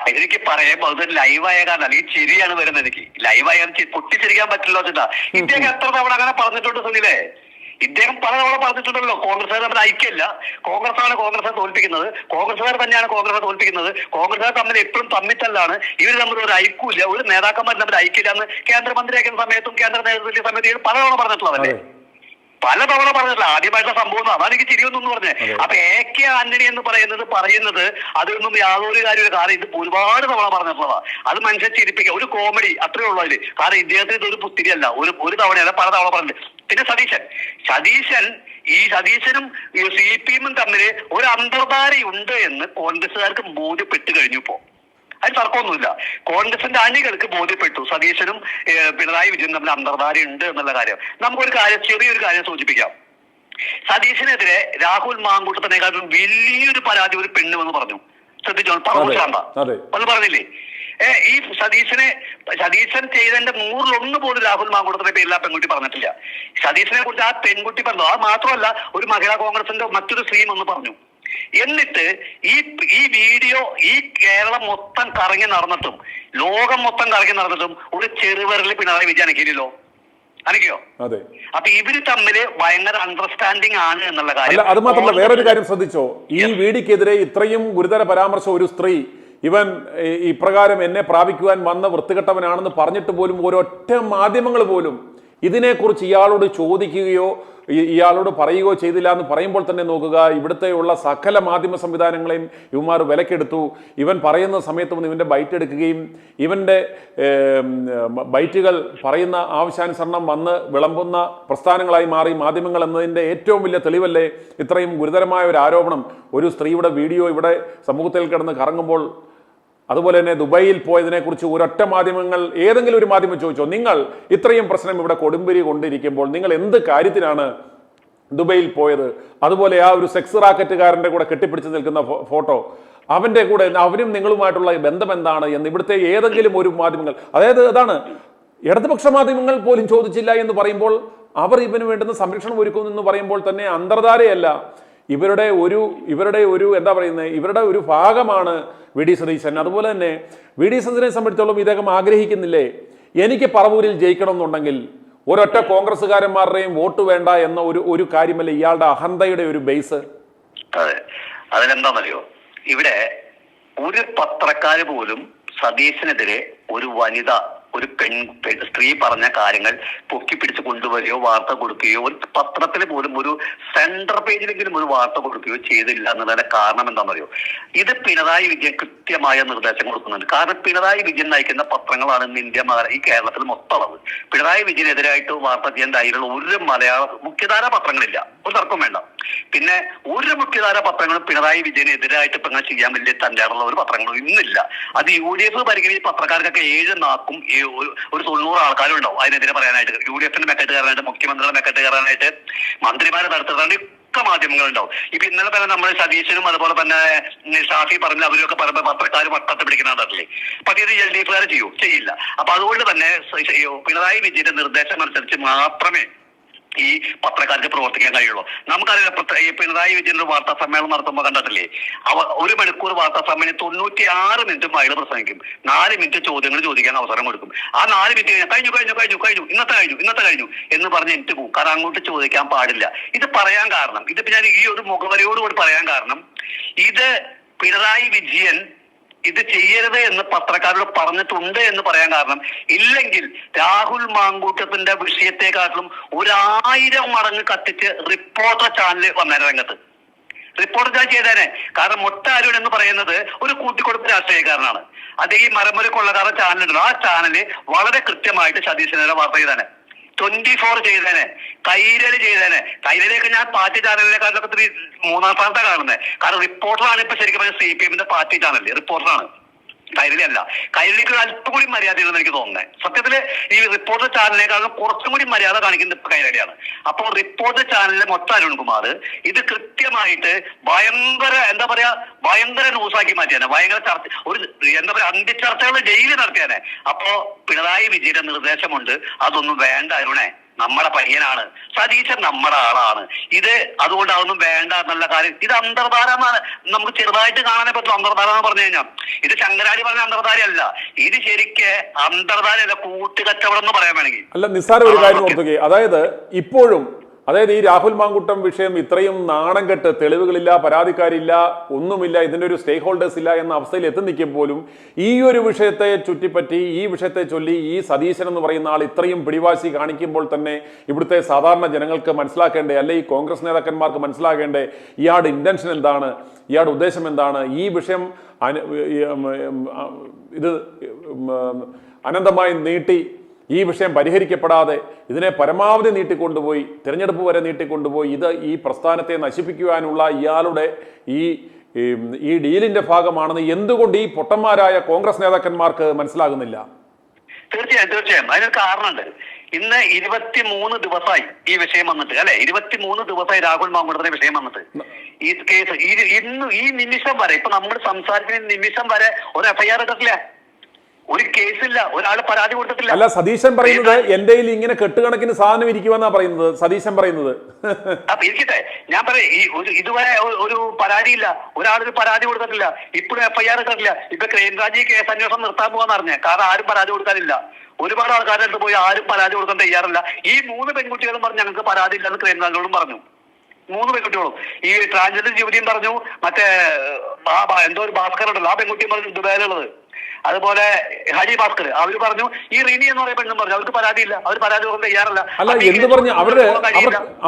എനിക്ക് പറയുമ്പോ അത് ലൈവായ കാരണം അല്ലെങ്കിൽ ചിരിയാണ് വരുന്നത്. എനിക്ക് ലൈവായ പൊട്ടിച്ചിരിക്കാൻ പറ്റില്ലോ ചേട്ടാ. ഇദ്ദേഹം എത്ര തവണ അങ്ങനെ പറഞ്ഞിട്ടുണ്ട് സുനിലേ? ഇദ്ദേഹം പല തവണ പറഞ്ഞിട്ടുണ്ടല്ലോ കോൺഗ്രസ്സുകാർ തമ്മിൽ ഐക്യമല്ല, കോൺഗ്രസിനെ തോൽപ്പിക്കുന്നത്, കോൺഗ്രസ്സുകാർ തന്നെയാണ് കോൺഗ്രസിനെ തോൽപ്പിക്കുന്നത്, കോൺഗ്രസ്സുകാർ തമ്മിൽ എപ്പോഴും തമ്മിത്തല്ലാണ്, ഇവർ തമ്മിൽ ഒരു ഐക്യമില്ല, ഒരു നേതാക്കന്മാർ തമ്മിൽ ഐക്യമില്ല എന്ന് കേന്ദ്രമന്ത്രിയാക്കുന്ന സമയത്തും കേന്ദ്ര നേതൃത്വ സമിതിയിൽ പലതവണ പറഞ്ഞിട്ടുള്ളതല്ലേ? പലതവണ പറഞ്ഞിട്ടില്ല. ആദ്യമായിട്ടുള്ള സംഭവം അതാണ് എനിക്ക് ചിരിയൊന്നും പറഞ്ഞത്. അപ്പൊ AK ആന്റണി എന്ന് പറയുന്നത് അതൊന്നും യാതൊരു കാര്യമില്ല. കാരണം ഇത് ഒരുപാട് തവണ പറഞ്ഞിട്ടുള്ളതാ. അത് മനുഷ്യൻ ചിരിപ്പിക്കുക, ഒരു കോമഡി അത്രേ ഉള്ളൂ അതില്. കാരണം ഇദ്ദേഹത്തിന് ഇതൊരു പുത്തിരിയല്ല, ഒരു തവണയല്ല പല തവണ പറഞ്ഞിട്ടുണ്ട്. പിന്നെ സതീശനും CPM തമ്മിൽ ഒരു അന്തർധാരയുണ്ട് എന്ന് കോൺഗ്രസ്സുകാർക്ക് ബോധ്യപ്പെട്ടു കഴിഞ്ഞു. ഇപ്പോ അതിന് തർക്കമൊന്നുമില്ല. കോൺഗ്രസിന്റെ അണികൾക്ക് ബോധ്യപ്പെട്ടു സതീശനും പിണറായി വിജയനും തമ്മിൽ അന്തർധാരയുണ്ട് എന്നുള്ള കാര്യം. ചെറിയൊരു കാര്യം സൂചിപ്പിക്കാം. സതീശനെതിരെ രാഹുൽ മാങ്കൂട്ടത്തിനെക്കാളും വലിയൊരു പരാതി ഒരു പെണ്ണ് എന്ന് പറഞ്ഞു. ശ്രദ്ധിച്ചോ? പറഞ്ഞില്ലേ? ഈ സതീശൻ ചെയ്തതിന്റെ 100% പോലും രാഹുൽ മാങ്കൂട്ടത്തിന്റെ പേരിൽ ആ പെൺകുട്ടി പറഞ്ഞിട്ടില്ല. സതീശനെ കുറിച്ച് ആ പെൺകുട്ടി പറഞ്ഞു. അത് മാത്രമല്ല, ഒരു മഹിളാ കോൺഗ്രസിന്റെ മറ്റൊരു സ്ത്രീം എന്ന് പറഞ്ഞു. എന്നിട്ട് ഈ വീഡിയോ ഈ കേരളം മൊത്തം കറങ്ങി നടന്നിട്ടും ലോകം മൊത്തം കറങ്ങി നടന്നിട്ടും ഒരു ചെറുവിരൽ പിണറായി വിജയൻ അനക്കിയോ? അപ്പൊ ഇവര് തമ്മില് ഭയങ്കര അണ്ടർസ്റ്റാൻഡിങ് ആണ് എന്നുള്ള കാര്യം. അത് മാത്രമല്ല, വേറൊരു കാര്യം ശ്രദ്ധിച്ചോ? ഈ വീഡിയോക്കെതിരെ ഇത്രയും ഗുരുതര പരാമർശം ഒരു സ്ത്രീ ഇവൻ ഇപ്രകാരം എന്നെ പ്രാപിക്കുവാൻ വന്ന വൃത്തികെട്ടവനാണെന്ന് പറഞ്ഞിട്ട് പോലും ഒരൊറ്റ മാധ്യമങ്ങൾ പോലും ഇതിനെക്കുറിച്ച് ഇയാളോട് ചോദിക്കുകയോ ഇയാളോട് പറയുകയോ ചെയ്തില്ല എന്ന് പറയുമ്പോൾ തന്നെ നോക്കുക, ഇവിടുത്തെയുള്ള സകല മാധ്യമ സംവിധാനങ്ങളെയും ഇവന്മാർ വിലക്കെടുത്തു. ഇവൻ പറയുന്ന സമയത്ത് ഇവൻ്റെ ബൈറ്റ് എടുക്കുകയും ഇവൻ്റെ ബൈറ്റുകൾ പറയുന്ന ആവശ്യാനുസരണം വന്ന് വിളമ്പുന്ന പ്രസ്ഥാനങ്ങളായി മാറി മാധ്യമങ്ങൾ എന്നതിൻ്റെ ഏറ്റവും വലിയ തെളിവല്ലേ ഇത്രയും ഗുരുതരമായ ഒരു ആരോപണം? ഒരു സ്ത്രീയുടെ വീഡിയോ ഇവിടെ സമൂഹത്തിൽ കിടന്ന് കറങ്ങുമ്പോൾ, അതുപോലെ തന്നെ ദുബൈയിൽ പോയതിനെക്കുറിച്ച് ഒരൊറ്റ മാധ്യമങ്ങൾ ഏതെങ്കിലും ഒരു മാധ്യമം ചോദിച്ചോ? നിങ്ങൾ ഇത്രയും പ്രശ്നം ഇവിടെ കൊടുമ്പിരി കൊണ്ടിരിക്കുമ്പോൾ നിങ്ങൾ എന്ത് കാര്യത്തിനാണ് ദുബൈയിൽ പോയത്? അതുപോലെ ആ ഒരു സെക്സ് റാക്കറ്റുകാരൻ്റെ കൂടെ കെട്ടിപ്പിടിച്ച് നിൽക്കുന്ന ഫോട്ടോ, അവൻ്റെ കൂടെ അവരും നിങ്ങളുമായിട്ടുള്ള ബന്ധം എന്താണ് എന്ന് ഇവിടുത്തെ ഏതെങ്കിലും ഒരു മാധ്യമങ്ങൾ, അതായത് അതാണ് ഇടതുപക്ഷ മാധ്യമങ്ങൾ പോലും ചോദിച്ചില്ല എന്ന് പറയുമ്പോൾ, അവർ ഇവന് വേണ്ടുന്ന സംരക്ഷണം ഒരുക്കുന്നു എന്ന് പറയുമ്പോൾ തന്നെ അന്തർധാരയല്ല, ഇവരുടെ ഒരു എന്താ പറയുന്നത്, ഇവരുടെ ഒരു ഭാഗമാണ് VD സതീശൻ. അതുപോലെ തന്നെ VD സതീശനെ സംബന്ധിച്ചോളം ഇദ്ദേഹം ആഗ്രഹിക്കുന്നില്ലേ, എനിക്ക് പറവൂരിൽ ജയിക്കണം എന്നുണ്ടെങ്കിൽ ഒരൊറ്റ കോൺഗ്രസ്സുകാരന്മാരുടെയും വോട്ട് വേണ്ട എന്ന ഒരു കാര്യമല്ലേ ഇയാളുടെ അഹന്തയുടെ ഒരു ബേസ്? അതെ, അതിനെന്താണെന്നറിയോ, ഇവിടെ ഒരു പത്രക്കാര് പോലും സതീശനെതിരെ ഒരു വനിത, ഒരു സ്ത്രീ പറഞ്ഞ കാര്യങ്ങൾ പൊക്കിപ്പിടിച്ച് കൊണ്ടുവരികയോ വാർത്ത കൊടുക്കുകയോ, ഒരു പത്രത്തിൽ പോലും ഒരു സെൻട്രൽ പേജിലെങ്കിലും ഒരു വാർത്ത കൊടുക്കുകയോ ചെയ്തില്ല എന്നതിന്റെ കാരണം എന്താണെന്നറിയോ? ഇത് പിണറായി വിജയൻ കൃത്യമായ നിർദ്ദേശം കൊടുക്കുന്നുണ്ട്. കാരണം പിണറായി വിജയൻ നയിക്കുന്ന പത്രങ്ങളാണ് ഇന്ന് ഈ കേരളത്തിൽ മൊത്തം ഉള്ളത്. പിണറായി വിജയനെതിരായിട്ട് വാർത്ത ചെയ്യാൻ ധൈര്യമുള്ള ഒരു മുഖ്യധാര പത്രങ്ങളില്ല, ഒരു തർക്കം വേണ്ട. പിന്നെ ഒരു മുഖ്യധാര പത്രങ്ങളും പിണറായി വിജയനെതിരായിട്ട് ഇപ്പൊ അങ്ങനെ ചെയ്യാൻ വലിയ തന്നെയുള്ള ഒരു പത്രങ്ങളും ഇന്നില്ല. അത് UDF ഭരിക്കുന്ന ഈ പത്രക്കാർക്കൊക്കെ 7 നാക്കും ഒരു 90 ആൾക്കാരും ഉണ്ടാവും അതിനെതിരെ പറയാനായിട്ട്. UDFന്റെ മെക്കെട്ട് കയറാനായിട്ട്, മുഖ്യമന്ത്രിയുടെ മെക്കെട്ട് കയറാനായിട്ട്, മന്ത്രിമാരെ നടത്തുന്നതാണ്ട് ഒക്കെ മാധ്യമങ്ങൾ ഉണ്ടാവും. ഇപ്പൊ ഇന്നലെ തന്നെ നമ്മൾ സതീശനും അതുപോലെ തന്നെ ഷാഫി പറഞ്ഞ അവരൊക്കെ പറയുമ്പോൾ പത്രക്കാർ വട്ടത്ത് പിടിക്കുന്നുണ്ടല്ലേ. അപ്പൊ അത് LDF ചെയ്യില്ല. അപ്പൊ അതുകൊണ്ട് തന്നെ പിണറായി വിജയന്റെ നിർദ്ദേശം അനുസരിച്ച് മാത്രമേ ഈ പത്രക്കാർക്ക് പ്രവർത്തിക്കാൻ കഴിയുള്ളൂ. നമുക്കറിയാം, ഈ പിണറായി വിജയൻ ഒരു വാർത്താ സമ്മേളനം നടത്തുമ്പോൾ കണ്ടിട്ടില്ലേ, 1 മണിക്കൂർ വാർത്താ സമ്മേളനം 96 മിനിറ്റും അയാൾ പ്രസംഗിക്കും, 4 മിനിറ്റ് ചോദ്യങ്ങൾ ചോദിക്കാൻ അവസരം കൊടുക്കും. ആ 4 മിനിറ്റ് കഴിഞ്ഞു ഇന്നത്തെ കഴിഞ്ഞു എന്ന് പറഞ്ഞ് എനിക്ക് പോകും. കാരണം അങ്ങോട്ട് ചോദിക്കാൻ പാടില്ല. ഇത് പറയാൻ കാരണം, ഇതിപ്പോ ഞാൻ ഈ ഒരു മുഖവരയോടുകൂടി പറയാൻ കാരണം, ഇത് പിണറായി വിജയൻ ഇത് ചെയ്യരുത് എന്ന് പത്രക്കാരോട് പറഞ്ഞിട്ടുണ്ട് എന്ന് പറയാൻ കാരണം, ഇല്ലെങ്കിൽ രാഹുൽ മാങ്കൂട്ടത്തിന്റെ വിഷയത്തെക്കാട്ടിലും 1000 മടങ്ങ് കത്തിച്ച് റിപ്പോർട്ടർ ചാനൽ വന്നേരം രംഗത്ത്. റിപ്പോർട്ടർ ചാനൽ ചെയ്തേനെ. കാരണം മൊട്ടാരൂർ എന്ന് പറയുന്നത് ഒരു കൂട്ടിക്കൊടുപ്പ് രാഷ്ട്രീയക്കാരനാണ്. അത് ഈ മരമൊരു കൊള്ളക്കാരൻ ചാനലുണ്ടല്ലോ, ആ ചാനല് വളരെ കൃത്യമായിട്ട് സതീശനെ വാർത്ത ചെയ്താനെ. 24 ചെയ്തേനെ, കൈരളി ചെയ്തേനെ. കൈരളിയൊക്കെ ഞാൻ പാർട്ടി ചാനലിനെക്കാളൊക്കെ ഇത്തിരി 3-ാം സ്ഥാനത്താണ് കാണുന്നത്. കാരണം റിപ്പോർട്ടറാണ് ഇപ്പൊ ശരിക്കും പറഞ്ഞാൽ CPM പാർട്ടി ചാനൽ, റിപ്പോർട്ടറാണ്, കൈരളി അല്ല. കൈരളിക്ക് അല്പം കൂടി മര്യാദയുണ്ടെന്ന് എനിക്ക് തോന്നുന്നത്. സത്യത്തില് ഈ റിപ്പോർട്ടർ ചാനലിനേക്കാളും കുറച്ചും കൂടി മര്യാദ കാണിക്കുന്നത് ഇപ്പൊ കൈരളിയാണ്. അപ്പോൾ റിപ്പോർട്ടർ ചാനലിലെ മൊത്തം അരുൺകുമാർ ഇത് കൃത്യമായിട്ട് ഭയങ്കര ന്യൂസാക്കി മാറ്റിയാണ്. ഭയങ്കര ചർച്ച, ഒരു അന്ത്യചർച്ചകൾ ഡെയിലി നടത്തിയാനെ. അപ്പോ പിണറായി വിജയന്റെ നിർദ്ദേശമുണ്ട്, അതൊന്നും വേണ്ട അരുണേ, നമ്മുടെ പയ്യനാണ് സതീശൻ, നമ്മുടെ ആളാണ് ഇത്, അതുകൊണ്ട് അതൊന്നും വേണ്ട എന്നുള്ള കാര്യം. ഇത് അന്തർധാര എന്നാണ് നമുക്ക് ചെറുതായിട്ട് കാണാനേ പറ്റും. അന്തർധാര എന്ന് പറഞ്ഞു കഴിഞ്ഞാൽ ഇത് ശങ്കരാടി പറഞ്ഞ അന്തർധാര അല്ല, ഇത് ശരിക്ക് അന്തർധാര അല്ല, കൂട്ടുകച്ചവടം എന്ന് പറയാൻ വേണമെങ്കിൽ. അല്ല, നിസ്സാര ഒരു കാര്യം ഓർത്തുകയെ, അതായത് ഈ രാഹുൽ മാങ്കൂട്ടം വിഷയം ഇത്രയും നാണം കെട്ട്, തെളിവുകളില്ല, പരാതിക്കാരില്ല, ഒന്നുമില്ല, ഇതിൻ്റെ ഒരു സ്റ്റേക്ക് ഹോൾഡേഴ്സ് ഇല്ല എന്ന അവസ്ഥയിൽ എത്തി നിൽക്കുമ്പോഴും ഈ ഒരു വിഷയത്തെ ചുറ്റിപ്പറ്റി, ഈ വിഷയത്തെ ചൊല്ലി ഈ സതീശൻ എന്ന് പറയുന്ന ആൾ ഇത്രയും പിടിവാശി കാണിക്കുമ്പോൾ തന്നെ ഇവിടുത്തെ സാധാരണ ജനങ്ങൾക്ക് മനസ്സിലാക്കേണ്ടേ, അല്ലെ ഈ കോൺഗ്രസ് നേതാക്കന്മാർക്ക് മനസ്സിലാക്കേണ്ടേ ഇയാളുടെ ഇന്റൻഷൻ എന്താണ്, ഇയാളുടെ ഉദ്ദേശം എന്താണ്? ഈ വിഷയം ഇത് അനന്തമായി നീട്ടി, ഈ വിഷയം പരിഹരിക്കപ്പെടാതെ ഇതിനെ പരമാവധി നീട്ടിക്കൊണ്ടുപോയി, തിരഞ്ഞെടുപ്പ് വരെ നീട്ടിക്കൊണ്ടുപോയി, ഇത് ഈ പ്രസ്ഥാനത്തെ നശിപ്പിക്കുവാനുള്ള ഇയാളുടെ ഈ ഡീലിന്റെ ഭാഗമാണെന്ന് എന്തുകൊണ്ട് ഈ പൊട്ടന്മാരായ കോൺഗ്രസ് നേതാക്കന്മാർക്ക് മനസ്സിലാകുന്നില്ല? തീർച്ചയായും അതിനൊരു കാരണമുണ്ട്. ഇന്ന് 23 ദിവസമായി ഈ വിഷയം വന്നിട്ട്, അല്ലെ, 23 ദിവസമായി രാഹുൽ മാങ്കൂട്ടത്തിന്റെ വിഷയം വന്നിട്ട്. ഈ കേസ് ഇന്ന് ഈ നിമിഷം വരെ, ഇപ്പൊ നമ്മൾ സംസാരിക്കുന്ന നിമിഷം വരെ ഒരു FIR ഇട്ടിട്ടില്ല, ഒരു കേസില്ല, ഒരാൾ പരാതി കൊടുത്തിട്ടില്ല. അല്ല, സതീശൻ പറയുന്നത് എന്റെ ഇങ്ങനെ കെട്ടുകണക്കിന് സാധനം ഇരിക്കുമെന്നാ പറയുന്നത് സതീശൻ പറയുന്നത്. അപ്പൊ ഇരിക്കട്ടെ, ഞാൻ പറയാം, ഇതുവരെ ഒരു പരാതിയില്ല, ഒരാളൊരു പരാതി കൊടുത്തിട്ടില്ല, ഇപ്പോഴും FIR ഇട്ടിട്ടില്ല. ഇപ്പൊ ക്രൈംബ്രാഞ്ച് കേസ് അന്വേഷണം നിർത്താൻ പോകാന്ന് പറഞ്ഞേ, കാരണം ആരും പരാതി കൊടുക്കാനില്ല. ഒരുപാട് ആൾക്കാരുടെ അടുത്ത് പോയി ആരും പരാതി കൊടുക്കാൻ തയ്യാറില്ല. ഈ 3 പെൺകുട്ടികളും പറഞ്ഞു ഞങ്ങൾക്ക് പരാതി ഇല്ലെന്ന് ക്രൈംബ്രാഞ്ചോടും പറഞ്ഞു. 3 പെൺകുട്ടികളും, ഈ ട്രാൻസ്ജെൻഡർ യുവതിയും പറഞ്ഞു, മറ്റേ എന്തോ ഒരു ഭാസ്കർ ഉണ്ടല്ലോ ആ പെൺകുട്ടിയും പറഞ്ഞു ദുബായിലുള്ളത്, അതുപോലെ ഹരി ഭാസ്കർ, അവര് പറഞ്ഞു. ഈ റിനി എന്ന് പറയുന്ന പെണ്ണും പറഞ്ഞു അവർക്ക് പരാതിയില്ല, അവർ പരാതി കൊടുക്കാൻ തയ്യാറല്ല. അല്ല, എന്ത് പറഞ്ഞു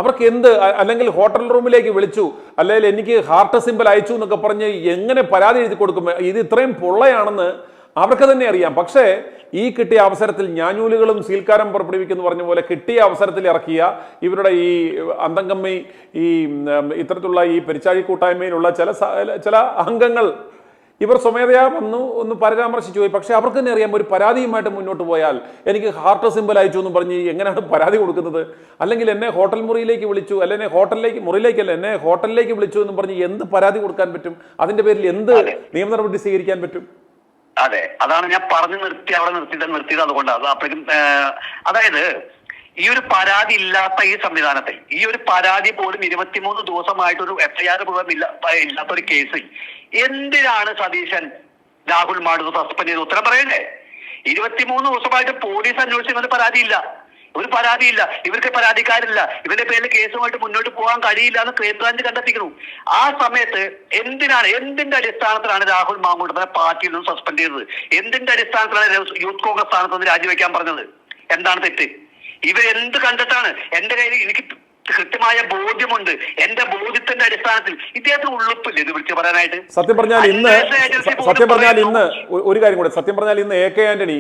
അവർക്ക് എന്ത്, അല്ലെങ്കിൽ ഹോട്ടൽ റൂമിലേക്ക് വിളിച്ചു, അല്ലെങ്കിൽ എനിക്ക് ഹാർട്ട് സിമ്പിൾ അയച്ചു എന്നൊക്കെ പറഞ്ഞ് എങ്ങനെ പരാതി എഴുതി കൊടുക്കും? ഇത് ഇത്രയും പൊള്ളയാണെന്ന് അവർക്ക് തന്നെ അറിയാം. പക്ഷേ ഈ കിട്ടിയ അവസരത്തിൽ ഞാഞ്ഞൂലുകളും സീൽക്കാരം പുറപ്പെടുവിക്കുന്നു പറഞ്ഞ പോലെ കിട്ടിയ അവസരത്തിൽ ഇറക്കിയ ഇവരുടെ ഈ അന്തംകമ്മി, ഈ ഇത്തരത്തിലുള്ള ഈ പെരിച്ചാഴി കൂട്ടായ്മയിലുള്ള ചില അംഗങ്ങൾ ഇവർ സ്വമേധയാ വന്നു ഒന്ന് പരാമർശിച്ചു പോയി. പക്ഷെ അവർക്ക് തന്നെ അറിയാം, ഒരു പരാതിയുമായിട്ട് മുന്നോട്ട് പോയാൽ എനിക്ക് ഹാർട്ട് സിമ്പിൾ അയച്ചു എന്നും പറഞ്ഞ് എങ്ങനെയാണ് പരാതി കൊടുക്കുന്നത്? അല്ലെങ്കിൽ എന്നെ ഹോട്ടൽ മുറിയിലേക്ക് വിളിച്ചു, അല്ലെങ്കിൽ എന്നെ ഹോട്ടലിലേക്ക് വിളിച്ചു എന്നും പറഞ്ഞ് എന്ത് പരാതി കൊടുക്കാൻ പറ്റും? അതിന്റെ പേരിൽ എന്ത് നിയമ നടപടി സ്വീകരിക്കാൻ പറ്റും? അതെ, അതാണ് ഞാൻ പറഞ്ഞു നിർത്തിയത് അതുകൊണ്ടാണ്. അപ്പോഴേക്കും അതായത് ഈ ഒരു പരാതി ഇല്ലാത്ത ഈ സംവിധാനത്തെ, ഈ ഒരു പരാതി പോലും 23 ദിവസമായിട്ടൊരു FIR പോലും ഇല്ലാത്തൊരു കേസ് എന്തിനാണ് സതീശൻ രാഹുൽ മാഡു സസ്പെൻഡ് ചെയ്ത്? ഉത്തരം പറയണ്ടേ? 23 ദിവസമായിട്ട് പോലീസ് അന്വേഷിക്കുന്ന ഒരു പരാതിയില്ല, ഇവർക്ക് പരാതിക്കാരില്ല, ഇവരുടെ പേരിൽ കേസുമായിട്ട് മുന്നോട്ട് പോകാൻ കഴിയില്ല എന്ന് ക്രൈംബ്രാഞ്ച് കണ്ടെത്തിക്കുന്നു. ആ സമയത്ത് എന്തിന്റെ അടിസ്ഥാനത്തിലാണ് രാഹുൽ മാങ്കൂട്ടത്തിനെ പാർട്ടിയിൽ നിന്ന് സസ്പെൻഡ് ചെയ്തത്? എന്തിന്റെ അടിസ്ഥാനത്തിലാണ് യൂത്ത് കോൺഗ്രസ് സ്ഥാനത്ത് നിന്ന് രാജിവെക്കാൻ പറഞ്ഞത്? എന്താണ് തെറ്റ്? ഇവരെന്ത് കണ്ടിട്ടാണ്? എന്റെ കയ്യിൽ എനിക്ക് കൃത്യമായ ബോധ്യമുണ്ട്. എന്റെ ബോധ്യത്തിന്റെ അടിസ്ഥാനത്തിൽ ഇദ്ദേഹത്തിന് ഉള്ളിപ്പില്ല ഇത് വിളിച്ചു പറയാനായിട്ട്. സത്യം പറഞ്ഞാൽ ഇന്ന് ഒരു കാര്യം കൂടെ, സത്യം പറഞ്ഞാൽ ഇന്ന് AK ആന്റണി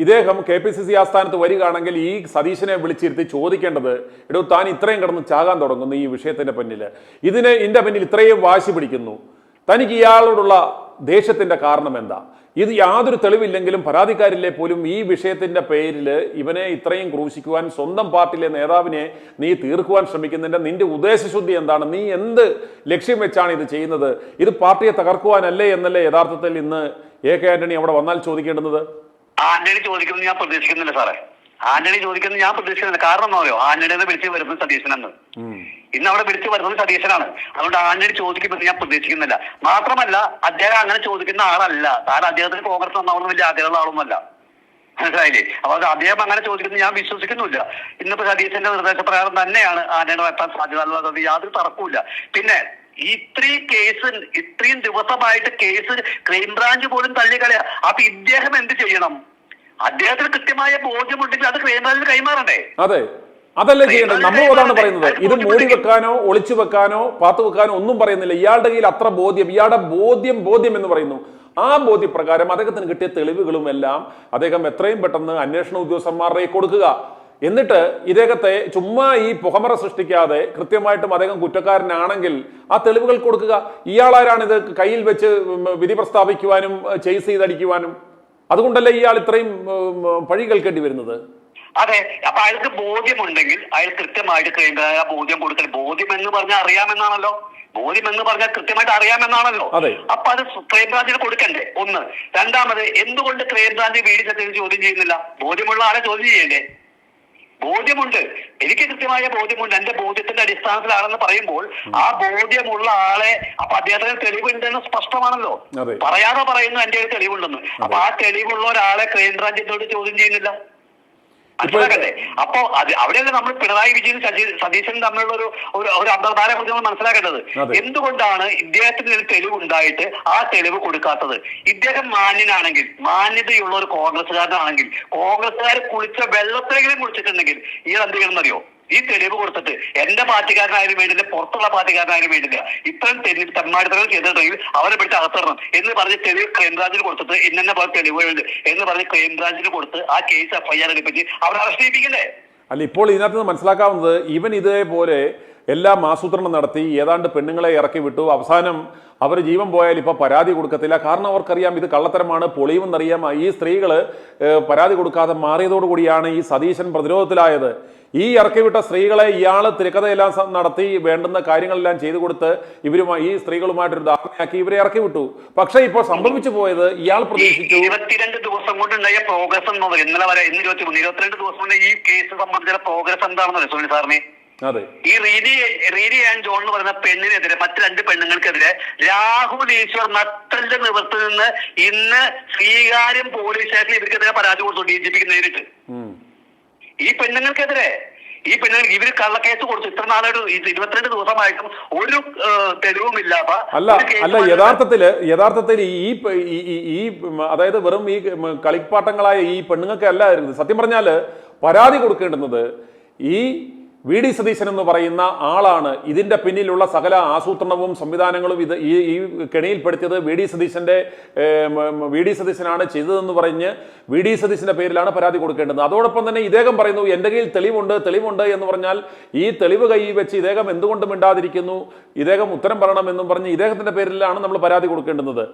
ഇദ്ദേഹം KPCC ആസ്ഥാനത്ത് വരികയാണെങ്കിൽ ഈ സതീശനെ വിളിച്ചിരുത്തി ചോദിക്കേണ്ടത്, എടോ താൻ ഇത്രയും കിടന്ന് ചാകാൻ തുടങ്ങുന്നു ഈ വിഷയത്തിന്റെ പിന്നിൽ, ഇതിന്റെ പിന്നിൽ ഇത്രയും വാശി പിടിക്കുന്നു, തനിക്ക് ഇയാളോടുള്ള ദേഷ്യത്തിന്റെ കാരണം എന്താ? ഇത് യാതൊരു തെളിവില്ലെങ്കിലും പരാതിക്കാരില്ലേ പോലും ഈ വിഷയത്തിന്റെ പേരിൽ ഇവനെ ഇത്രയും ക്രൂശിക്കുവാൻ, സ്വന്തം പാർട്ടിയിലെ നേതാവിനെ നീ തീർക്കുവാൻ ശ്രമിക്കുന്നതിന്റെ നിന്റെ ഉദ്ദേശശുദ്ധി എന്താണ്? നീ എന്ത് ലക്ഷ്യം വെച്ചാണ് ഇത് ചെയ്യുന്നത്? ഇത് പാർട്ടിയെ തകർക്കുവാനല്ലേ എന്നല്ലേ യഥാർത്ഥത്തിൽ ഇന്ന് AK ആന്റണി അവിടെ വന്നാൽ ചോദിക്കേണ്ടുന്നത്? ആന്റണി ചോദിക്കുന്നത് ഞാൻ പ്രതീക്ഷിക്കുന്നില്ല സാറേ. ആന്റണി ചോദിക്കുന്നത് ഞാൻ പ്രതീക്ഷിക്കുന്നില്ല. കാരണം എന്താ പറയുക, ആന്റണിയെ വിളിച്ച് വരുന്നത് സതീശനെന്ന്. ഇന്ന് അവിടെ വിളിച്ചു വരുന്നത് സതീശനാണ്. അതുകൊണ്ട് ആന്റണി ചോദിക്കുമെന്ന് ഞാൻ പ്രതീക്ഷിക്കുന്നില്ല. മാത്രമല്ല, അദ്ദേഹം അങ്ങനെ ചോദിക്കുന്ന ആളല്ല. കാരണം അദ്ദേഹത്തിന് കോൺഗ്രസ് നന്നാവുന്ന വലിയ ആഗ്രഹമുള്ള ആളൊന്നുമല്ല, മനസ്സിലായില്ലേ? അപ്പൊ അദ്ദേഹം അങ്ങനെ ചോദിക്കുന്നത് ഞാൻ വിശ്വസിക്കുന്നില്ല. ഇന്നിപ്പോ സതീശന്റെ നിർദ്ദേശപ്രകാരം തന്നെയാണ് ആന്റണി എത്താൻ സാധ്യത, യാതൊരു തർക്കവുമില്ല. പിന്നെ ഇത്രയും ദിവസമായിട്ട് കേസ് ക്രൈംബ്രാഞ്ച് പോലും തള്ളിക്കളയാ. അപ്പൊ ഇദ്ദേഹം എന്ത് ചെയ്യണം? അദ്ദേഹത്തിന് കൃത്യമായ ബോധ്യമുണ്ടെങ്കിൽ അത് ക്രൈംബ്രാഞ്ചിന് കൈമാറണ്ടേ? അതെ, അതല്ലേ ചെയ്യേണ്ടത്. നമ്മൾ അതാണ് പറയുന്നത്. ഇത് മൂടി വെക്കാനോ ഒളിച്ചു വെക്കാനോ പാത്തു വെക്കാനോ ഒന്നും പറയുന്നില്ല. ഇയാളുടെ കയ്യിൽ അത്ര ബോധ്യം, ഇയാളുടെ ബോധ്യം എന്ന് പറയുന്നു. ആ ബോധ്യപ്രകാരം അദ്ദേഹത്തിന് കിട്ടിയ തെളിവുകളും എല്ലാം അദ്ദേഹം എത്രയും പെട്ടെന്ന് അന്വേഷണ ഉദ്യോഗസ്ഥന്മാരുടെ കൊടുക്കുക. എന്നിട്ട് ഇദ്ദേഹത്തെ ചുമ്മാ ഈ പുകമറ സൃഷ്ടിക്കാതെ കൃത്യമായിട്ടും അദ്ദേഹം കുറ്റക്കാരനാണെങ്കിൽ ആ തെളിവുകൾ കൊടുക്കുക. ഇയാളാരാണ് ഇത് കയ്യിൽ വെച്ച് വിധി പ്രസ്താവിക്കുവാനും ചേസ് ചെയ്തടിക്കുവാനും? അതുകൊണ്ടല്ലേ ഇയാൾ ഇത്രയും പഴി കേൾക്കേണ്ടി വരുന്നത്? അതെ, അപ്പൊ അയാൾക്ക് ബോധ്യമുണ്ടെങ്കിൽ അയാൾ കൃത്യമായിട്ട് കഴിയുമ്പോൾ ആ ബോധ്യം കൊടുക്കൽ. ബോധ്യം എന്ന് പറഞ്ഞാൽ അറിയാമെന്നാണല്ലോ. ബോധ്യം എന്ന് പറഞ്ഞാൽ കൃത്യമായിട്ട് അറിയാമെന്നാണല്ലോ. അപ്പൊ അത് ക്രൈംബ്രാഞ്ചിന് കൊടുക്കണ്ടേ? ഒന്ന്. രണ്ടാമത്, എന്തുകൊണ്ട് ക്രൈംബ്രാഞ്ച് വീട് ചോദ്യം ചെയ്യുന്നില്ല? ബോധ്യമുള്ള ആളെ ചോദ്യം ചെയ്യണ്ടേ? ബോധ്യമുണ്ട്, എനിക്ക് കൃത്യമായ ബോധ്യമുണ്ട്, എന്റെ ബോധ്യത്തിന്റെ അടിസ്ഥാനത്തിലാണെന്ന് പറയുമ്പോൾ ആ ബോധ്യമുള്ള ആളെ, അപ്പൊ അദ്ദേഹത്തിന് തെളിവുണ്ടെന്ന് സ്പഷ്ടമാണല്ലോ. പറയാതെ പറയുന്നു എന്റെ ഒരു തെളിവുണ്ടെന്ന്. അപ്പൊ ആ തെളിവുള്ള ഒരാളെ ക്രൈംബ്രാഞ്ച് എന്തുകൊണ്ട് ചോദ്യം ചെയ്യുന്നില്ല? മനസ്സിലാക്കണ്ടേ? അപ്പൊ അത് അവിടെയല്ലേ നമ്മൾ പിണറായി വിജയനും സതീശനും തമ്മിലുള്ള ഒരു അന്തർധാര കുറിച്ച് നമ്മൾ മനസ്സിലാക്കേണ്ടത്. എന്തുകൊണ്ടാണ് ഇദ്ദേഹത്തിന് ഒരു തെളിവുണ്ടായിട്ട് ആ തെളിവ് കൊടുക്കാത്തത്? ഇദ്ദേഹം മാന്യനാണെങ്കിൽ, മാന്യതയുള്ള ഒരു കോൺഗ്രസ്സുകാരനാണെങ്കിൽ, കോൺഗ്രസ്സുകാർ കുളിച്ച വെള്ളത്തിലെങ്കിലും കുളിച്ചിട്ടുണ്ടെങ്കിൽ ഇയാൾ എന്ത് ചെയ്യണമെന്നറിയോ? ഈ തെളിവ് കൊടുത്തിട്ട് എന്റെ പാർട്ടിക്കാരനായാലും വേണ്ടില്ല, പുറത്തുള്ള പാർട്ടിക്കാരനായാലും വേണ്ടില്ല, ഇത്തരം തെമ്മാടിത്തങ്ങൾ ചെയ്തിട്ടുണ്ടെങ്കിൽ അവരെ പിടിച്ച് അകത്തിടണം എന്ന് പറഞ്ഞ് തെളിവ് ക്രൈംബ്രാഞ്ചിന് കൊടുത്തിട്ട് ഇന്നെ പോലെ തെളിവുകളുണ്ട് എന്ന് പറഞ്ഞ് ക്രൈംബ്രാഞ്ചിന് കൊടുത്ത് ആ കേസ് FIR എടുപ്പിച്ച് അവരെ അറസ്റ്റ് ചെയ്യിപ്പിക്കണ്ടേ? അല്ല, ഇപ്പോൾ ഇതിനകത്ത് നിന്ന് മനസ്സിലാക്കാവുന്നത് ഇവൻ ഇതേപോലെ എല്ലാം ആസൂത്രണം നടത്തി ഏതാണ്ട് പെണ്ണുങ്ങളെ ഇറക്കി വിട്ടു. അവസാനം അവർ ജീവൻ പോയാൽ ഇപ്പൊ പരാതി കൊടുക്കത്തില്ല. കാരണം അവർക്കറിയാം ഇത് കള്ളത്തരമാണ്, പൊളിയുമെന്നറിയാം. ഈ സ്ത്രീകൾ പരാതി കൊടുക്കാതെ മാറിയതോടുകൂടിയാണ് ഈ സതീശൻ പ്രതിരോധത്തിലായത്. ഈ ഇറക്കിവിട്ട സ്ത്രീകളെ ഇയാൾ തിരക്കഥയെല്ലാം നടത്തി വേണ്ടുന്ന കാര്യങ്ങളെല്ലാം ചെയ്തു കൊടുത്ത് ഇവരുമായി, ഈ സ്ത്രീകളുമായിട്ടൊരു ധാരണയാക്കി ഇവരെ ഇറക്കി വിട്ടു. പക്ഷേ ഇപ്പോൾ സംഭവിച്ചു പോയത് ഇയാൾ പ്രതീക്ഷിച്ചു 22 ദിവസം കൊണ്ടുണ്ടായ പ്രോഗ്രസ് എന്ന് പറയുന്നത്. ഇന്നലെ വരെ 22 ദിവസം കൊണ്ട് ഈ കേസ് സംബന്ധിച്ച പ്രോഗ്രസ് എന്താണെന്നല്ലേ സുനിൽ സാറിന്? അതെ, ഈ റീനി ആൻഡ് ജോൺ എന്ന് പറയുന്ന പെണ്ണിനെതിരെ, മറ്റു 2 പെണ്ണുങ്ങൾക്കെതിരെ രാഹുൽ ഈശ്വർ നട്ടലിന്റെ നിവർത്തി നിന്ന് ഇന്ന് സ്വീകാര്യം പോലീസ് സ്റ്റേഷനിൽ ഇവർക്കെതിരെ പരാതി കൊടുത്തു, DGPക്ക് നേരിട്ട്. ഈ പെണ്ണുങ്ങൾക്കെതിരെ, ഈ പെണ്ണുങ്ങൾക്ക് ഇവര് കള്ളക്കേസ് കൊടുത്തു. ഇത്ര നാളൊരു 22 ദിവസമായിട്ടും ഒരു തെളിവുമില്ലാത്ത. അല്ല യഥാർത്ഥത്തിൽ ഈ അതായത് വെറും ഈ കളിപ്പാട്ടങ്ങളായ ഈ പെണ്ണുങ്ങൾക്ക് അല്ലായിരുന്നു സത്യം പറഞ്ഞാല് പരാതി കൊടുക്കേണ്ടുന്നത്. ഈ VD സതീശൻ എന്ന് പറയുന്ന ആളാണ് ഇതിന്റെ പിന്നിലുള്ള സകല ആസൂത്രണവും സംവിധാനങ്ങളും ഇത് ഈ കെണിയിൽപ്പെടുത്തിയത്. VD സതീശനാണ് ചെയ്തതെന്ന് പറഞ്ഞ് VD സതീശന്റെ പേരിലാണ് പരാതി കൊടുക്കേണ്ടത്. അതോടൊപ്പം തന്നെ ഇദ്ദേഹം പറയുന്നു എന്റെ കയ്യിൽ തെളിവുണ്ട് എന്ന് പറഞ്ഞാൽ ഈ തെളിവ് കൈ വെച്ച് ഇദ്ദേഹം എന്തുകൊണ്ട് മിണ്ടാതിരിക്കുന്നു, ഇദ്ദേഹം ഉത്തരം പറയണമെന്നും പറഞ്ഞ് ഇദ്ദേഹത്തിന്റെ പേരിലാണ് നമ്മൾ പരാതി കൊടുക്കേണ്ടുന്നത്.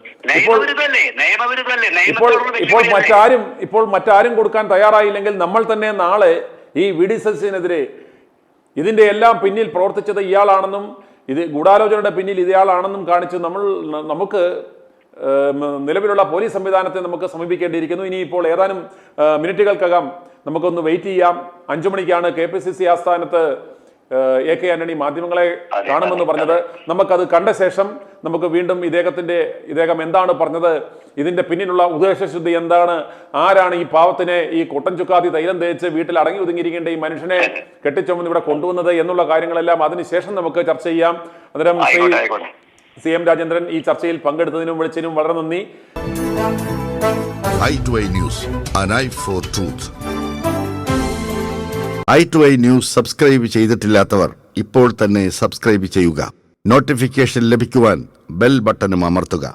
ഇപ്പോൾ മറ്റാരും കൊടുക്കാൻ തയ്യാറായില്ലെങ്കിൽ നമ്മൾ തന്നെ നാളെ ഈ VD സതീശനെതിരെ ഇതിന്റെ എല്ലാം പിന്നിൽ പ്രവർത്തിച്ചത് ഇയാളാണെന്നും ഇത് ഗൂഢാലോചനയുടെ പിന്നിൽ ഇയാളാണെന്നും കാണിച്ച് നമുക്ക് നിലവിലുള്ള പോലീസ് സംവിധാനത്തെ നമുക്ക് സമീപിക്കേണ്ടിയിരിക്കുന്നു. ഇനിയിപ്പോൾ ഏതാനും മിനിറ്റുകൾക്കകം നമുക്കൊന്ന് വെയിറ്റ് ചെയ്യാം. 5 മണിക്കാണ് KPCC ആസ്ഥാനത്ത് AK ആന്റണി മാധ്യമങ്ങളെ കാണുമെന്ന് പറഞ്ഞത്. നമുക്കത് കണ്ട ശേഷം നമുക്ക് വീണ്ടും ഇദ്ദേഹം എന്താണ് പറഞ്ഞത്, ഇതിന്റെ പിന്നിലുള്ള ഉദ്ദേശശുദ്ധി എന്താണ്, ആരാണ് ഈ പാവത്തിനെ ഈ കൊട്ടൻ ചുക്കാതി തൈലം തേച്ച് വീട്ടിൽ അടങ്ങി ഒതുങ്ങിയിരിക്കേണ്ട ഈ മനുഷ്യനെ കെട്ടിച്ചൊന്ന് ഇവിടെ കൊണ്ടുവന്നത് എന്നുള്ള കാര്യങ്ങളെല്ലാം അതിനുശേഷം നമുക്ക് ചർച്ച ചെയ്യാം. അന്നേരം CM രാജേന്ദ്രൻ ഈ ചർച്ചയിൽ പങ്കെടുത്തതിനും വിളിച്ചതിനും വളരെ നന്ദി. i2i News, an eye for truth. i2i News subscribe ചെയ്തിട്ടില്ലാത്തവർ ഇപ്പോൾ തന്നെ സബ്സ്ക്രൈബ് ചെയ്യുക. നോട്ടിഫിക്കേഷൻ ലഭിക്കുവാൻ ബെൽ ബട്ടണും അമർത്തുക.